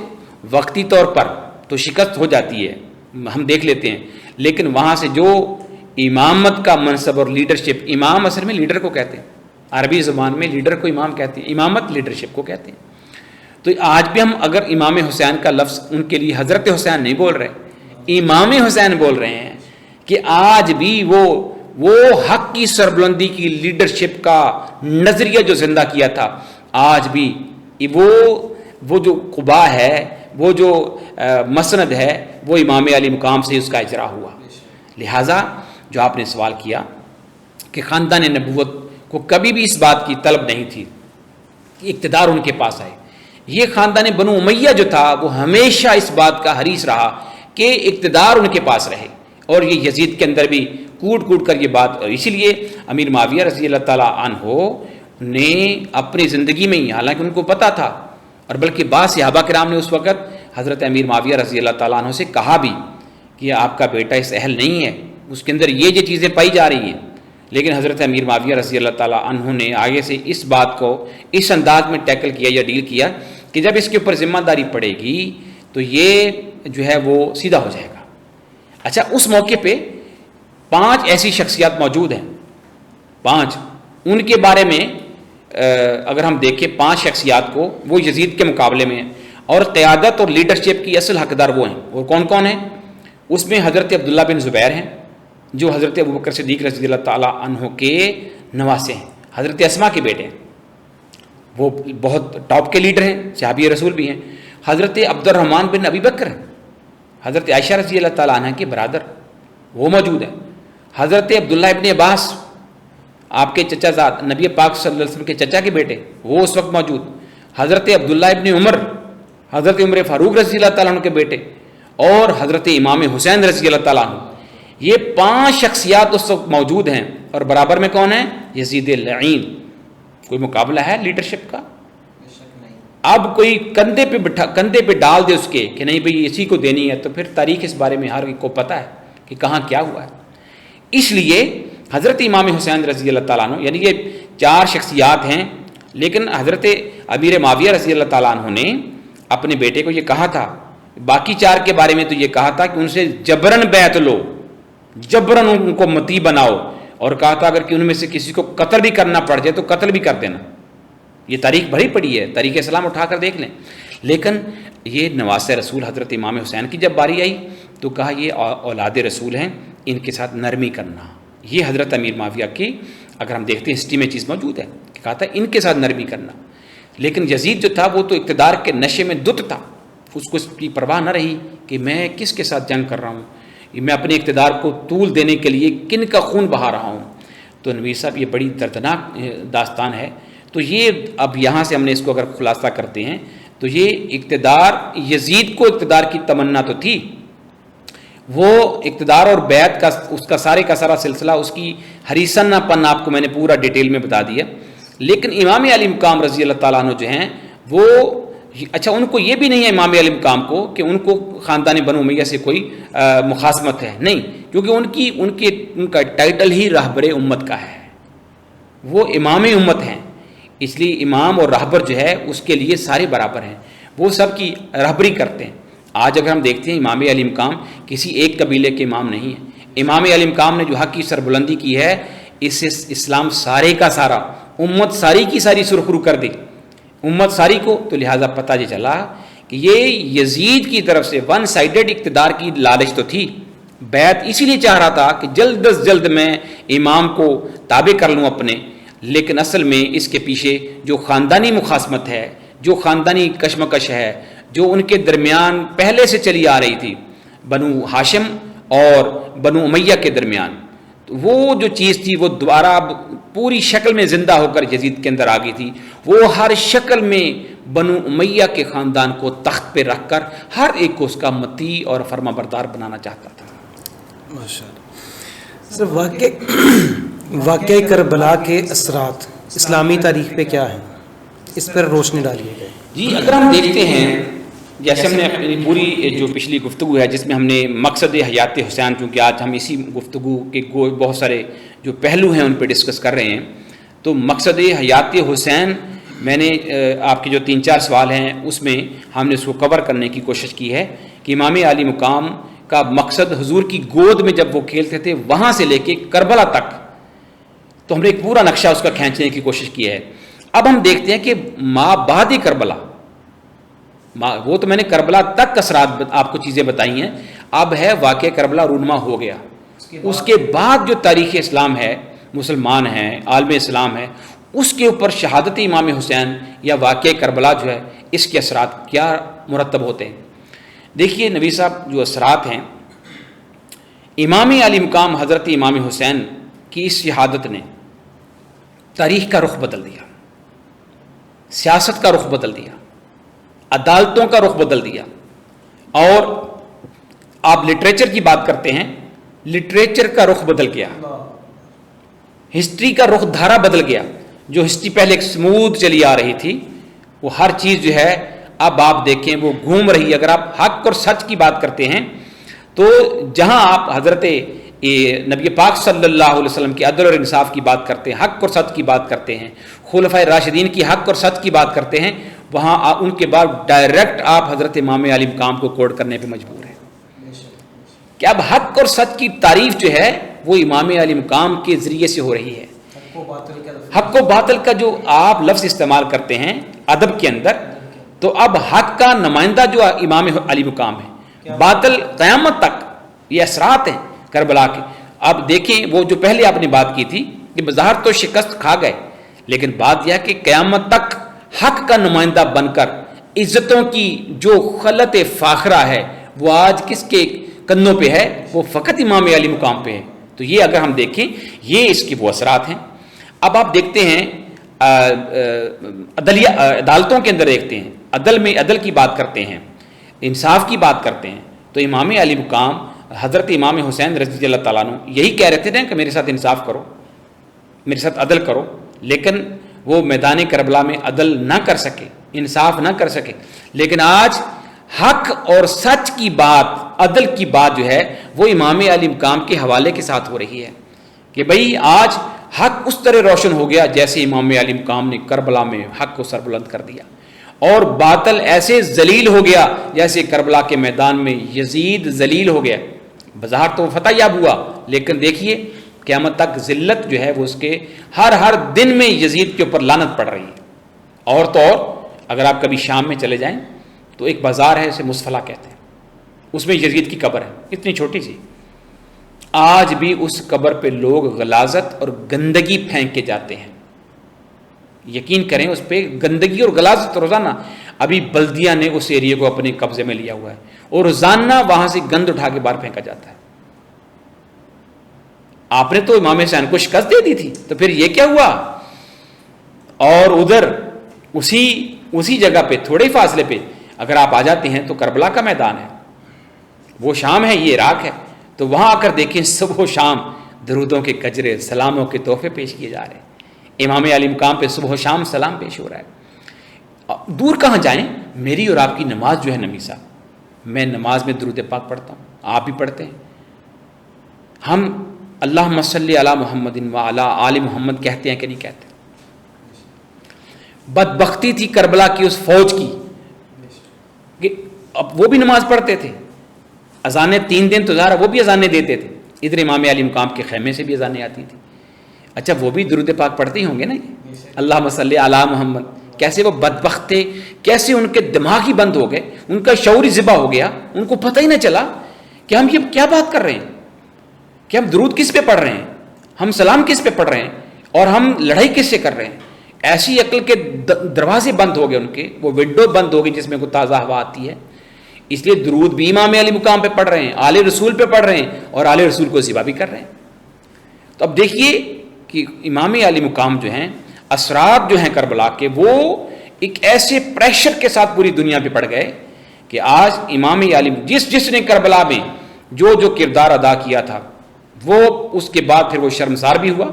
S1: وقتی طور پر تو شکست ہو جاتی ہے، ہم دیکھ لیتے ہیں، لیکن وہاں سے جو امامت کا منصب اور لیڈرشپ، امام اصل میں لیڈر کو کہتے ہیں، عربی زبان میں لیڈر کو امام کہتے ہیں، امامت لیڈرشپ کو کہتے ہیں. تو آج بھی ہم اگر امام حسین کا لفظ ان کے لیے حضرت حسین نہیں بول رہے، امام حسین بول رہے ہیں کہ آج بھی وہ حق کی سربلندی کی لیڈرشپ کا نظریہ جو زندہ کیا تھا، آج بھی وہ جو قبا ہے، وہ جو مسند ہے، وہ امام علی مقام سے اس کا اجرا ہوا. لہٰذا جو آپ نے سوال کیا کہ خاندان نبوت کو کبھی بھی اس بات کی طلب نہیں تھی کہ اقتدار ان کے پاس آئے. یہ خاندان بنو امیہ جو تھا وہ ہمیشہ اس بات کا حریص رہا کہ اقتدار ان کے پاس رہے، اور یہ یزید کے اندر بھی کوٹ کوٹ کر یہ بات. اسی لیے امیر معاویہ رضی اللہ تعالیٰ عنہ نے اپنی زندگی میں ہی، حالانکہ ان کو پتہ تھا، اور بلکہ بعض صحابہ کرام نے اس وقت حضرت امیر معاویہ رضی اللہ تعالیٰ عنہ سے کہا بھی کہ آپ کا بیٹا اس اہل نہیں ہے، اس کے اندر یہ چیزیں پائی جا رہی ہیں. لیکن حضرت امیر معاویہ رضی اللہ تعالیٰ عنہ نے آگے سے اس بات کو اس انداز میں ٹیکل کیا یا ڈیل کیا کہ جب اس کے اوپر ذمہ داری پڑے گی تو یہ جو ہے وہ سیدھا ہو جائے گا۔ اچھا، اس موقع پہ 5 ایسی شخصیات موجود ہیں، 5 ان کے بارے میں اگر ہم دیکھیں 5 شخصیات کو، وہ یزید کے مقابلے میں ہیں، اور قیادت اور لیڈرشپ کی اصل حقدار وہ ہیں۔ وہ کون کون ہیں؟ اس میں حضرت عبداللہ بن زبیر ہیں جو حضرت ابوبکر صدیق رضی اللہ تعالیٰ عنہ کے نواسے ہیں، حضرت اسما کے بیٹے ہیں، وہ بہت ٹاپ کے لیڈر ہیں، صحابی رسول بھی ہیں۔ حضرت عبد الرحمن بن ابی بکر ہیں، حضرت عائشہ رضی اللہ تعالیٰ عنہ کے برادر، وہ موجود ہیں۔ حضرت عبداللہ ابن عباس، آپ کے چچا زاد، نبی پاک صلی اللہ علیہ وسلم کے چچا کے بیٹے، وہ اس وقت موجود۔ حضرت عبداللہ ابن عمر، حضرت عمر فاروق رضی اللہ تعالیٰ عنہ کے بیٹے، اور حضرت امام حسین رضی اللہ تعالیٰ عنہ۔ یہ 5 شخصیات اس وقت موجود ہیں، اور برابر میں کون ہے؟ یزید اللعین۔ کوئی مقابلہ ہے لیڈرشپ کا؟ اب کوئی کندھے پہ ڈال دے اس کے کہ نہیں بھئی اسی کو دینی ہے، تو پھر تاریخ اس بارے میں ہر ایک کو پتہ ہے کہ کہاں کیا ہوا ہے۔ اس لیے حضرت امام حسین رضی اللہ تعالیٰ عنہ، یعنی یہ 4 شخصیات ہیں، لیکن حضرت امیر معاویہ رضی اللہ تعالیٰ عنہ نے اپنے بیٹے کو یہ کہا تھا، باقی 4 کے بارے میں تو یہ کہا تھا کہ ان سے جبرن بیعت لو، جبرن ان کو متی بناؤ، اور کہا تھا اگر کہ ان میں سے کسی کو قتل بھی کرنا پڑ جائے تو قتل بھی کر دینا۔ یہ تاریخ بڑی پڑی ہے، تاریخ اسلام اٹھا کر دیکھ لیں۔ لیکن یہ نواس رسول حضرت امام حسین کی جب باری آئی تو کہا یہ اولاد رسول ہیں، ان کے ساتھ نرمی کرنا۔ یہ حضرت امیر معاویہ کی اگر ہم دیکھتے ہیں ہسٹری میں چیز موجود ہے کہ کہا تھا ان کے ساتھ نرمی کرنا۔ لیکن یزید جو تھا وہ تو اقتدار کے نشے میں دت تھا، اس کو اس کی پرواہ نہ رہی کہ میں کس کے ساتھ جنگ کر رہا ہوں، میں اپنے اقتدار کو طول دینے کے لیے کن کا خون بہا رہا ہوں۔ تو نویر صاحب یہ بڑی دردناک داستان ہے۔ تو یہ اب یہاں سے ہم نے اس کو اگر خلاصہ کرتے ہیں تو یہ اقتدار، یزید کو اقتدار کی تمنا تو تھی، وہ اقتدار اور بیعت کا اس کا سارا سلسلہ، اس کی حریصانہ پن آپ کو میں نے پورا ڈیٹیل میں بتا دیا۔ لیکن امام علی مقام رضی اللہ تعالیٰ عنہ جو ہیں وہ، اچھا ان کو یہ بھی نہیں ہے امام علی مقام کو کہ ان کو خاندان بنو امیہ سے کوئی مخاصمت ہے، نہیں، کیونکہ ان کا ٹائٹل ہی رہبر امت کا ہے، وہ امام امت ہیں۔ اس لیے امام اور رہبر جو ہے اس کے لیے سارے برابر ہیں، وہ سب کی رہبری کرتے ہیں۔ آج اگر ہم دیکھتے ہیں امام علی مقام کسی ایک قبیلے کے امام نہیں ہیں، امام علی مقام نے جو حق کی سربلندی کی ہے، اس سے اسلام سارے کا سارا، امت ساری کی ساری سرخرو کر دی، امت ساری کو۔ تو لہٰذا پتہ یہ چلا کہ یہ یزید کی طرف سے ون سائیڈڈ اقتدار کی لالچ تو تھی، بیعت اسی لیے چاہ رہا تھا کہ جلد از جلد میں امام کو تابع کر لوں اپنے، لیکن اصل میں اس کے پیچھے جو خاندانی مخاصمت ہے، جو خاندانی کشمکش ہے، جو ان کے درمیان پہلے سے چلی آ رہی تھی بنو ہاشم اور بنو امیہ کے درمیان، وہ جو چیز تھی وہ دوبارہ پوری شکل میں زندہ ہو کر یزید کے اندر آ گئی تھی۔ وہ ہر شکل میں بنو امیہ کے خاندان کو تخت پہ رکھ کر ہر ایک کو اس کا مطیع اور فرما بردار بنانا چاہتا تھا۔
S2: ماشاءاللہ۔ سر، واقعہ کربلا کے اثرات اسلامی تاریخ پہ کیا ہیں، اس پر روشنی ڈالیے گئے۔
S1: جی، اگر ہم دیکھتے ہیں جیسے ہم نے اپنی پوری جو پچھلی گفتگو ہے جس میں ہم نے مقصد حیات حسین، چونکہ آج ہم اسی گفتگو کے بہت سارے جو پہلو ہیں ان پہ ڈسکس کر رہے ہیں، تو مقصد حیات حسین میں نے آپ کے جو 3-4 سوال ہیں اس میں ہم نے اس کو کور کرنے کی کوشش کی ہے کہ امام علی مقام کا مقصد حضور کی گود میں جب وہ کھیلتے تھے وہاں سے لے کے کربلا تک، تو ہم نے ایک پورا نقشہ اس کا کھینچنے کی کوشش کی ہے۔ اب ہم دیکھتے ہیں کہ ماں بعد کربلا، وہ تو میں نے کربلا تک اثرات آپ کو چیزیں بتائی ہیں، اب ہے واقعہ کربلا رونما ہو گیا، اس کے بعد جو تاریخ اسلام ہے، مسلمان ہیں، عالم اسلام ہے، اس کے اوپر شہادت امام حسین یا واقعہ کربلا جو ہے اس کے اثرات کیا مرتب ہوتے ہیں۔ دیکھیے نبی صاحب، جو اثرات ہیں، امام علی مقام حضرت امام حسین کی اس شہادت نے تاریخ کا رخ بدل دیا، سیاست کا رخ بدل دیا، عدالتوں کا رخ بدل دیا، اور آپ لٹریچر کی بات کرتے ہیں، لٹریچر کا رخ بدل گیا، ہسٹری کا رخ دھارا بدل گیا۔ جو ہسٹری پہلے ایک سموتھ چلی آ رہی تھی، وہ ہر چیز جو ہے اب آپ دیکھیں وہ گھوم رہی ہے۔ اگر آپ حق اور سچ کی بات کرتے ہیں تو جہاں آپ حضرت نبی پاک صلی اللہ علیہ وسلم کی عدل اور انصاف کی بات کرتے ہیں، حق اور سچ کی بات کرتے ہیں، خلفائے راشدین کی حق اور سچ کی بات کرتے ہیں، وہاں ان کے بعد ڈائریکٹ آپ حضرت امام علی مقام کو کوٹ کرنے پہ مجبور ہیں کہ اب حق اور سچ کی تعریف جو ہے وہ امام علی مقام کے ذریعے سے ہو رہی ہے. حق و باطل کا جو آپ لفظ استعمال کرتے ہیں ادب کے اندر، تو اب حق کا نمائندہ جو امام علی مقام ہے، باطل قیامت تک، یہ اثرات ہیں کربلا کے. اب دیکھیں وہ جو پہلے آپ نے بات کی تھی کہ بظاہر تو شکست کھا گئے، لیکن بات یہ ہے کہ قیامت تک حق کا نمائندہ بن کر عزتوں کی جو خلط فاخرہ ہے وہ آج کس کے کندھوں پہ ہے؟ وہ فقط امام علی مقام پہ ہے. تو یہ اگر ہم دیکھیں یہ اس کی وہ اثرات ہیں. اب آپ دیکھتے ہیں عدالتوں کے اندر دیکھتے ہیں، عدل کی بات کرتے ہیں، انصاف کی بات کرتے ہیں، تو امام علی مقام حضرت امام حسین رضی اللہ تعالیٰ عنہ یہی کہہ رہے تھے کہ میرے ساتھ انصاف کرو، میرے ساتھ عدل کرو، لیکن وہ میدان کربلا میں عدل نہ کر سکے، انصاف نہ کر سکے. لیکن آج حق اور سچ کی بات، عدل کی بات جو ہے وہ امام علی مقام کے حوالے کے ساتھ ہو رہی ہے کہ بھئی آج حق اس طرح روشن ہو گیا جیسے امام علی مقام نے کربلا میں حق کو سربلند کر دیا، اور باطل ایسے ذلیل ہو گیا جیسے کربلا کے میدان میں یزید ذلیل ہو گیا. بظاہر تو فتح یاب ہوا، لیکن دیکھیے قیامت تک ذلت جو ہے وہ اس کے ہر دن میں یزید کے اوپر لعنت پڑ رہی ہے. اور تو اور اگر آپ کبھی شام میں چلے جائیں تو ایک بازار ہے، اسے مصفلہ کہتے ہیں، اس میں یزید کی قبر ہے اتنی چھوٹی سی. آج بھی اس قبر پہ لوگ غلاظت اور گندگی پھینک کے جاتے ہیں. یقین کریں اس پہ گندگی اور غلاظت روزانہ. ابھی بلدیہ نے اس ایریے کو اپنے قبضے میں لیا ہوا ہے اور روزانہ وہاں سے گند اٹھا کے باہر پھینکا جاتا ہے. آپ نے تو امام حسین کو شکست دے دی تھی، تو پھر یہ کیا ہوا؟ اور ادھر اسی جگہ پہ تھوڑے فاصلے پہ اگر آپ آ جاتے ہیں تو کربلا کا میدان ہے، وہ شام ہے، یہ عراق ہے. تو وہاں آ کر دیکھیں صبح و شام درودوں کے کجرے، سلاموں کے تحفے پیش کیے جا رہے ہیں. امام علی مقام پہ صبح و شام سلام پیش ہو رہا ہے. دور کہاں جائیں، میری اور آپ کی نماز جو ہے نبی صاحب، میں نماز میں درود پاک پڑھتا ہوں، آپ بھی پڑھتے ہیں. ہم اللہم صلی علی محمد وعلی آل محمد کہتے ہیں کہ نہیں کہتے؟ بدبختی تھی کربلا کی اس فوج کی کہ اب وہ بھی نماز پڑھتے تھے، اذانیں 3 دن تو ظاہر وہ بھی اذانیں دیتے تھے، ادھر امام علی مقام کے خیمے سے بھی اذانیں آتی تھی. اچھا وہ بھی درود پاک پڑھتے ہی ہوں گے نا، اللہم صلی علی محمد. کیسے وہ بدبخت تھے، کیسے ان کے دماغ ہی بند ہو گئے، ان کا شعور ہی ذبح ہو گیا، ان کو پتہ ہی نہ چلا کہ ہم یہ کیا بات کر رہے ہیں، کہ ہم درود کس پہ پڑھ رہے ہیں، ہم سلام کس پہ پڑھ رہے ہیں، اور ہم لڑائی کس سے کر رہے ہیں. ایسی عقل کے دروازے بند ہو گئے ان کے، وہ ونڈو بند ہو گئی جس میں کوئی تازہ ہوا آتی ہے. اس لیے درود بھی امام علی مقام پہ پڑھ رہے ہیں، آل رسول پہ پڑھ رہے ہیں، اور آل رسول کو ذبح بھی کر رہے ہیں. تو اب دیکھیے کہ امام علی مقام جو ہیں، اثرات جو ہیں کربلا کے، وہ ایک ایسے پریشر کے ساتھ پوری دنیا پہ پڑ گئے کہ آج امام علی جس نے کربلا میں جو کردار ادا کیا تھا، وہ اس کے بعد پھر وہ شرمسار بھی ہوا،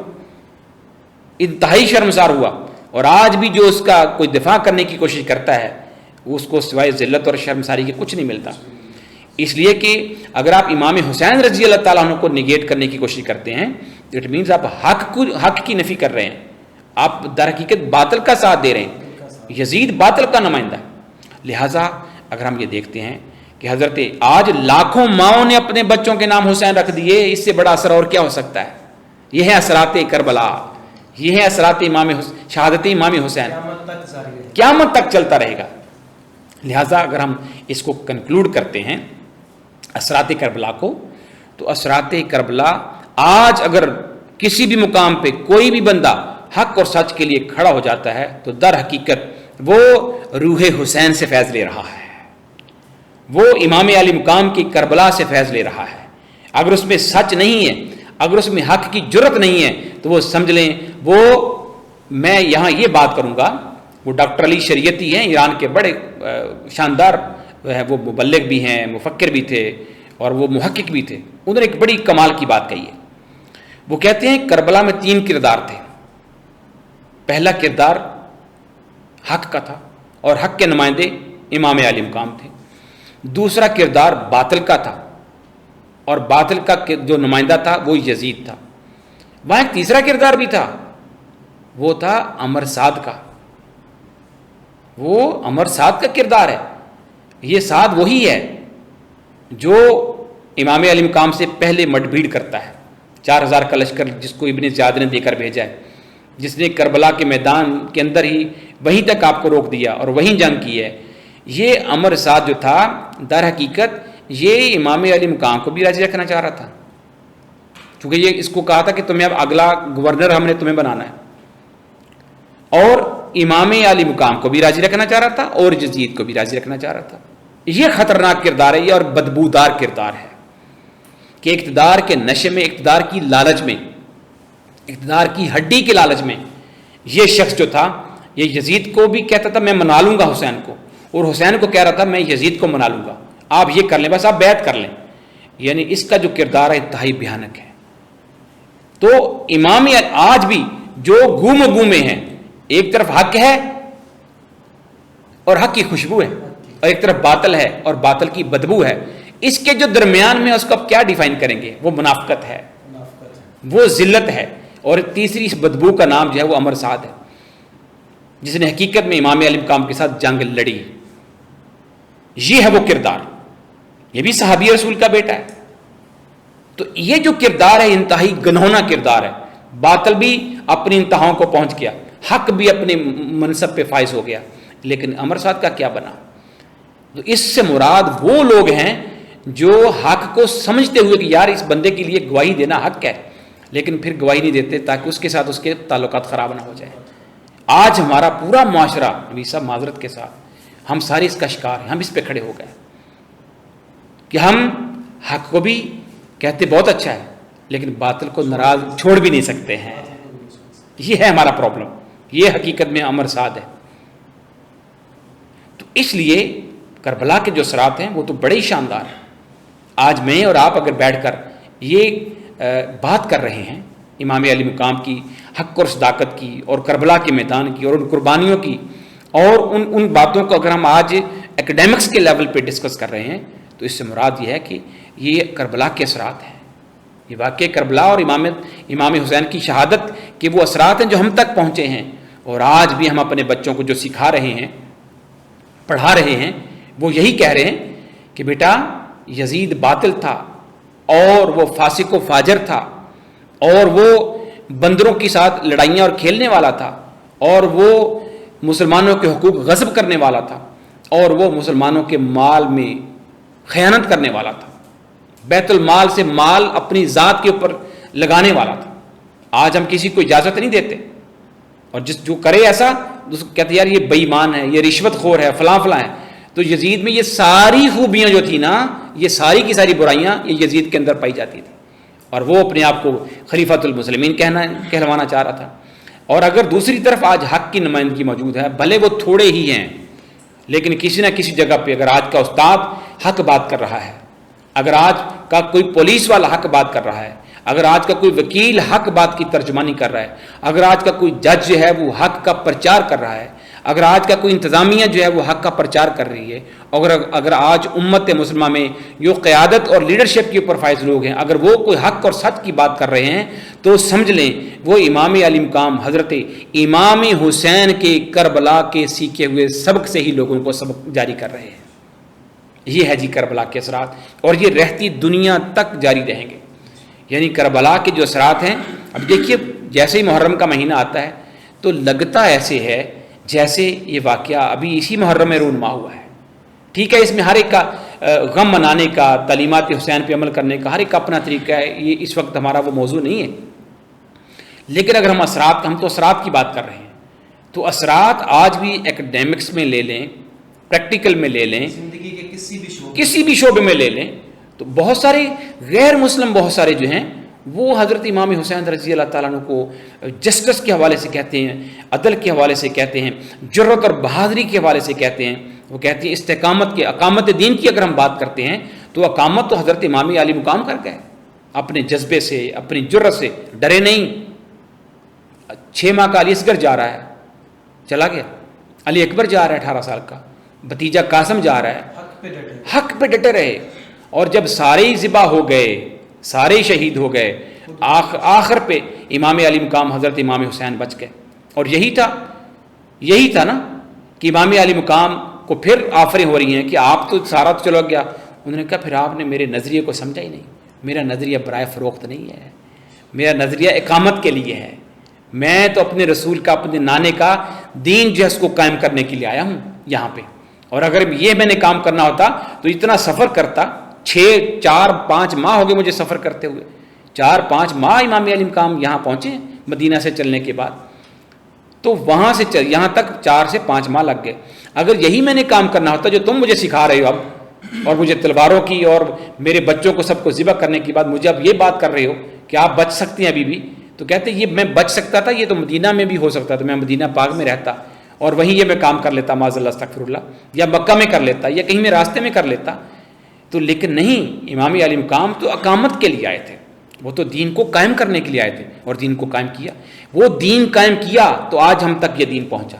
S1: انتہائی شرمسار ہوا. اور آج بھی جو اس کا کوئی دفاع کرنے کی کوشش کرتا ہے اس کو سوائے ذلت اور شرمساری کے کچھ نہیں ملتا. اس لیے کہ اگر آپ امام حسین رضی اللہ تعالیٰ عنہ کو نگیٹ کرنے کی کوشش کرتے ہیں تو اٹ مینز آپ حق کی نفی کر رہے ہیں، آپ در حقیقت باطل کا ساتھ دے رہے ہیں. یزید باطل کا نمائندہ. لہٰذا اگر ہم یہ دیکھتے ہیں کہ حضرت آج لاکھوں ماؤں نے اپنے بچوں کے نام حسین رکھ دیے، اس سے بڑا اثر اور کیا ہو سکتا ہے؟ یہ ہے اثرات کربلا، یہ ہے اثرات شہادت امام حسین، قیامت تک چلتا رہے گا. لہٰذا اگر ہم اس کو کنکلوڈ کرتے ہیں اثرات کربلا کو، تو اثرات کربلا آج اگر کسی بھی مقام پہ کوئی بھی بندہ حق اور سچ کے لیے کھڑا ہو جاتا ہے تو در حقیقت وہ روح حسین سے فیض لے رہا ہے، وہ امام علی مقام کی کربلا سے فیض لے رہا ہے. اگر اس میں سچ نہیں ہے، اگر اس میں حق کی جرت نہیں ہے تو وہ سمجھ لیں وہ، میں یہاں یہ بات کروں گا، وہ ڈاکٹر علی شریعتی ہیں، ایران کے بڑے شاندار وہ مبلغ بھی ہیں، مفکر بھی تھے اور وہ محقق بھی تھے. انہوں نے ایک بڑی کمال کی بات کہی ہے. وہ کہتے ہیں کربلا میں 3 کردار تھے. پہلا کردار حق کا تھا اور حق کے نمائندے امام علی مقام تھے. دوسرا کردار باطل کا تھا اور باطل کا جو نمائندہ تھا وہ یزید تھا. وہاں ایک تیسرا کردار بھی تھا، وہ تھا امر سعد کا. وہ امر سعد کا کردار ہے. یہ سعد وہی ہے جو امام علی مقام سے پہلے مڈ بھیڑ کرتا ہے. 4000 کا لشکر جس کو ابن زیاد نے دے کر بھیجا ہے, جس نے کربلا کے میدان کے اندر ہی وہیں تک آپ کو روک دیا اور وہیں جنگ کی ہے. یہ امر سعد جو تھا در حقیقت یہ امام علی مقام کو بھی راضی رکھنا چاہ رہا تھا, کیونکہ یہ اس کو کہا تھا کہ تمہیں اب اگلا گورنر ہم نے تمہیں بنانا ہے, اور امام علی مقام کو بھی راضی رکھنا چاہ رہا تھا اور یزید کو بھی راضی رکھنا چاہ رہا تھا. یہ خطرناک کردار ہے یہ, اور بدبودار کردار ہے کہ اقتدار کے نشے میں, اقتدار کی لالچ میں, اقتدار کی ہڈی کے لالچ میں یہ شخص جو تھا یہ یزید کو بھی کہتا تھا میں منا لوں گا حسین کو, اور حسین کو کہہ رہا تھا میں یزید کو منا لوں گا, آپ یہ کر لیں, بس آپ بیعت کر لیں. یعنی اس کا جو کردار ہے انتہائی بھیانک ہے. تو امام آج بھی جو گوم گومے ہیں, ایک طرف حق ہے اور حق کی خوشبو ہے, اور ایک طرف باطل ہے اور باطل کی بدبو ہے. اس کے جو درمیان میں اس کو آپ کیا ڈیفائن کریں گے؟ وہ منافقت ہے, وہ ذلت ہے, اور تیسری اس بدبو کا نام جو ہے وہ امر سعد ہے, جس نے حقیقت میں امام علی مقام کے ساتھ جنگ لڑی. یہ ہے وہ کردار, یہ بھی صحابی رسول کا بیٹا ہے. تو یہ جو کردار ہے انتہائی گنہونا کردار ہے. باطل بھی اپنی انتہاؤں کو پہنچ گیا, حق بھی اپنے منصب پہ فائز ہو گیا, لیکن امر سعد کا کیا بنا؟ تو اس سے مراد وہ لوگ ہیں جو حق کو سمجھتے ہوئے کہ یار اس بندے کے لیے گواہی دینا حق ہے, لیکن پھر گواہی نہیں دیتے تاکہ اس کے ساتھ اس کے تعلقات خراب نہ ہو جائے. آج ہمارا پورا معاشرہ نبی صاحب معذرت کے ساتھ ہم سارے اس کا شکار ہیں. ہم اس پہ کھڑے ہو گئے کہ ہم حق کو بھی کہتے بہت اچھا ہے, لیکن باطل کو ناراض چھوڑ بھی نہیں سکتے ہیں. یہ ہے ہمارا پرابلم. یہ حقیقت میں امر سعد ہے. تو اس لیے کربلا کے جو اثرات ہیں وہ تو بڑے ہی شاندار ہیں. آج میں اور آپ اگر بیٹھ کر یہ بات کر رہے ہیں امام علی مقام کی حق اور صداقت کی, اور کربلا کے میدان کی, اور ان قربانیوں کی, اور ان باتوں کو اگر ہم آج ایکڈیمکس کے لیول پہ ڈسکس کر رہے ہیں, تو اس سے مراد یہ ہے کہ یہ کربلا کے اثرات ہیں. یہ واقعہ کربلا اور امام حسین کی شہادت کے وہ اثرات ہیں جو ہم تک پہنچے ہیں, اور آج بھی ہم اپنے بچوں کو جو سکھا رہے ہیں, پڑھا رہے ہیں, وہ یہی کہہ رہے ہیں کہ بیٹا یزید باطل تھا, اور وہ فاسق و فاجر تھا, اور وہ بندروں کے ساتھ لڑائیاں اور کھیلنے والا تھا, اور وہ مسلمانوں کے حقوق غصب کرنے والا تھا, اور وہ مسلمانوں کے مال میں خیانت کرنے والا تھا, بیت المال سے مال اپنی ذات کے اوپر لگانے والا تھا. آج ہم کسی کو اجازت نہیں دیتے, اور جو کرے ایسا کہتے یار یہ بے ایمان ہے, یہ رشوت خور ہے, فلاں فلاں ہے. تو یزید میں یہ ساری خوبیاں جو تھی نا, یہ ساری کی ساری برائیاں یہ یزید کے اندر پائی جاتی تھی, اور وہ اپنے آپ کو خلیفۃ المسلمین کہلوانا چاہ رہا تھا. اور اگر دوسری طرف آج حق کی نمائندگی موجود ہے, بھلے وہ تھوڑے ہی ہیں, لیکن کسی نہ کسی جگہ پہ اگر آج کا استاد حق بات کر رہا ہے, اگر آج کا کوئی پولیس والا حق بات کر رہا ہے, اگر آج کا کوئی وکیل حق بات کی ترجمانی کر رہا ہے, اگر آج کا کوئی جج جو ہے وہ حق کا پرچار کر رہا ہے, اگر آج کا کوئی انتظامیہ جو ہے وہ حق کا پرچار کر رہی ہے, اگر آج امت مسلمہ میں جو قیادت اور لیڈرشپ کے اوپر فائز لوگ ہیں, اگر وہ کوئی حق اور سچ کی بات کر رہے ہیں, تو سمجھ لیں وہ امام علی مقام حضرت امام حسین کے کربلا کے سیکھے ہوئے سبق سے ہی لوگوں کو سبق جاری کر رہے ہیں. یہ ہے جی کربلا کے اثرات, اور یہ رہتی دنیا تک جاری رہیں گے. یعنی کربلا کے جو اثرات ہیں, اب دیکھیے جیسے ہی محرم کا مہینہ آتا ہے تو لگتا ایسے ہے جیسے یہ واقعہ ابھی اسی محرم میں رونما ہوا ہے. ٹھیک ہے, اس میں ہر ایک کا غم منانے کا, تعلیمات حسین پہ عمل کرنے کا ہر ایک کا اپنا طریقہ ہے, یہ اس وقت ہمارا وہ موضوع نہیں ہے. لیکن اگر ہم تو اثرات کی بات کر رہے ہیں, تو اثرات آج بھی ایکڈیمکس میں لے لیں, پریکٹیکل میں لے لیں,
S2: زندگی کے
S1: کسی بھی شعبے میں لے لیں, تو بہت سارے غیر مسلم بہت سارے جو ہیں وہ حضرت امام حسین رضی اللہ تعالیٰ عنہ کو جسٹس کے حوالے سے کہتے ہیں, عدل کے حوالے سے کہتے ہیں, جرت اور بہادری کے حوالے سے کہتے ہیں. وہ کہتے ہیں استقامت اقامت دین کی اگر ہم بات کرتے ہیں تو اقامت تو حضرت امام علی مقام کر گئے, اپنے جذبے سے, اپنی جرت سے ڈرے نہیں. 6 ماہ کا علی اصغر جا رہا ہے, چلا گیا. علی اکبر جا رہا ہے 18 سال کا, بھتیجا قاسم جا رہا ہے, حق پہ ڈٹے رہے. اور جب سارے ذبح ہو گئے, سارے شہید ہو گئے, آخر پہ امام علی مقام حضرت امام حسین بچ گئے. اور یہی تھا نا کہ کہ امام علی مقام کو پھر آفریں ہو رہی ہیں کہ آپ تو سارا تو چلو گیا. انہوں نے کہا پھر آپ نے میرے نظریے کو سمجھا ہی نہیں. میرا نظریہ برائے فروخت نہیں ہے, میرا نظریہ اقامت کے لیے ہے. میں تو اپنے رسول کا, اپنے نانے کا دین جو ہے اس کو قائم کرنے کے لیے آیا ہوں یہاں پہ. اور اگر یہ میں نے کام کرنا ہوتا تو اتنا سفر کرتا, 4-5 ماہ ہو گئے مجھے سفر کرتے ہوئے. 4-5 ماہ امام علی مقام یہاں پہنچے مدینہ سے چلنے کے بعد, تو وہاں سے یہاں تک 4 سے 5 ماہ لگ گئے. اگر یہی میں نے کام کرنا ہوتا جو تم مجھے سکھا رہے ہو اب, اور مجھے تلواروں کی اور میرے بچوں کو سب کو ذبح کرنے کے بعد مجھے اب یہ بات کر رہے ہو کہ آپ بچ سکتے ہیں ابھی بھی, تو کہتے یہ میں بچ سکتا تھا, یہ تو مدینہ میں بھی ہو سکتا تھا, میں مدینہ پاک میں رہتا اور وہیں یہ میں کام کر لیتا معاذ اللہ استغفر اللہ, یا مکہ میں کر لیتا یا کہیں میں راستے میں کر لیتا. تو لیکن نہیں, امام علی مقام تو اقامت کے لیے آئے تھے, وہ تو دین کو قائم کرنے کے لیے آئے تھے اور دین کو قائم کیا. وہ دین قائم کیا تو آج ہم تک یہ دین پہنچا.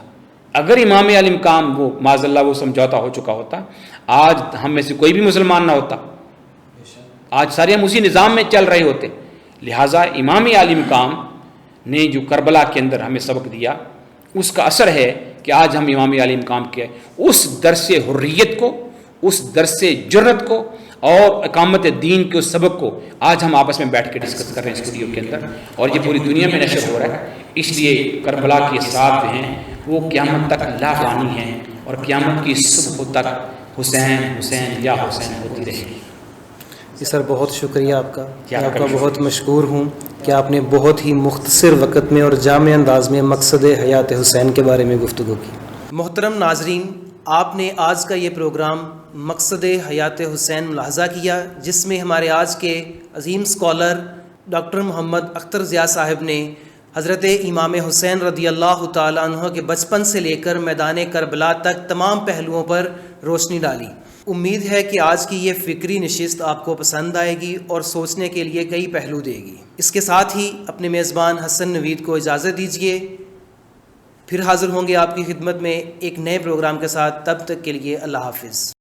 S1: اگر امام علی مقام وہ معاذ اللہ وہ سمجھوتا ہو چکا ہوتا, آج ہم میں سے کوئی بھی مسلمان نہ ہوتا, آج سارے ہم اسی نظام میں چل رہے ہوتے. لہٰذا امام علی مقام نے جو کربلا کے اندر ہمیں سبق دیا اس کا اثر ہے کہ آج ہم امام علی مقام کے اس درس حریت کو, اس درس جرت کو اور اقامت دین کے اس سبق کو آج ہم آپس میں بیٹھ کے ڈسکس کر رہے ہیں اسٹوڈیو کے اندر, اور یہ پوری دنیا میں نشر ہو رہا ہے. اس لیے کربلا کے ساتھ ہیں وہ قیامت تک لافانی ہیں, اور قیامت کی صبح تک حسین حسین یا حسین ہوتی رہے گی.
S2: جی سر, بہت شکریہ آپ کا, میں آپ کا بہت مشکور ہوں کہ آپ نے بہت ہی مختصر وقت میں اور جامع انداز میں مقصد حیات حسین کے بارے میں گفتگو کی. محترم ناظرین, آپ نے آج کا یہ پروگرام مقصد حیات حسین ملاحظہ کیا, جس میں ہمارے آج کے عظیم اسکالر ڈاکٹر محمد اختر ضیاء صاحب نے حضرت امام حسین رضی اللہ تعالیٰ عنہ کے بچپن سے لے کر میدان کربلا تک تمام پہلوؤں پر روشنی ڈالی. امید ہے کہ آج کی یہ فکری نشست آپ کو پسند آئے گی اور سوچنے کے لیے کئی پہلو دے گی. اس کے ساتھ ہی اپنے میزبان حسن نوید کو اجازت دیجیے, پھر حاضر ہوں گے آپ کی خدمت میں ایک نئے پروگرام کے ساتھ. تب تک کے لیے اللہ حافظ.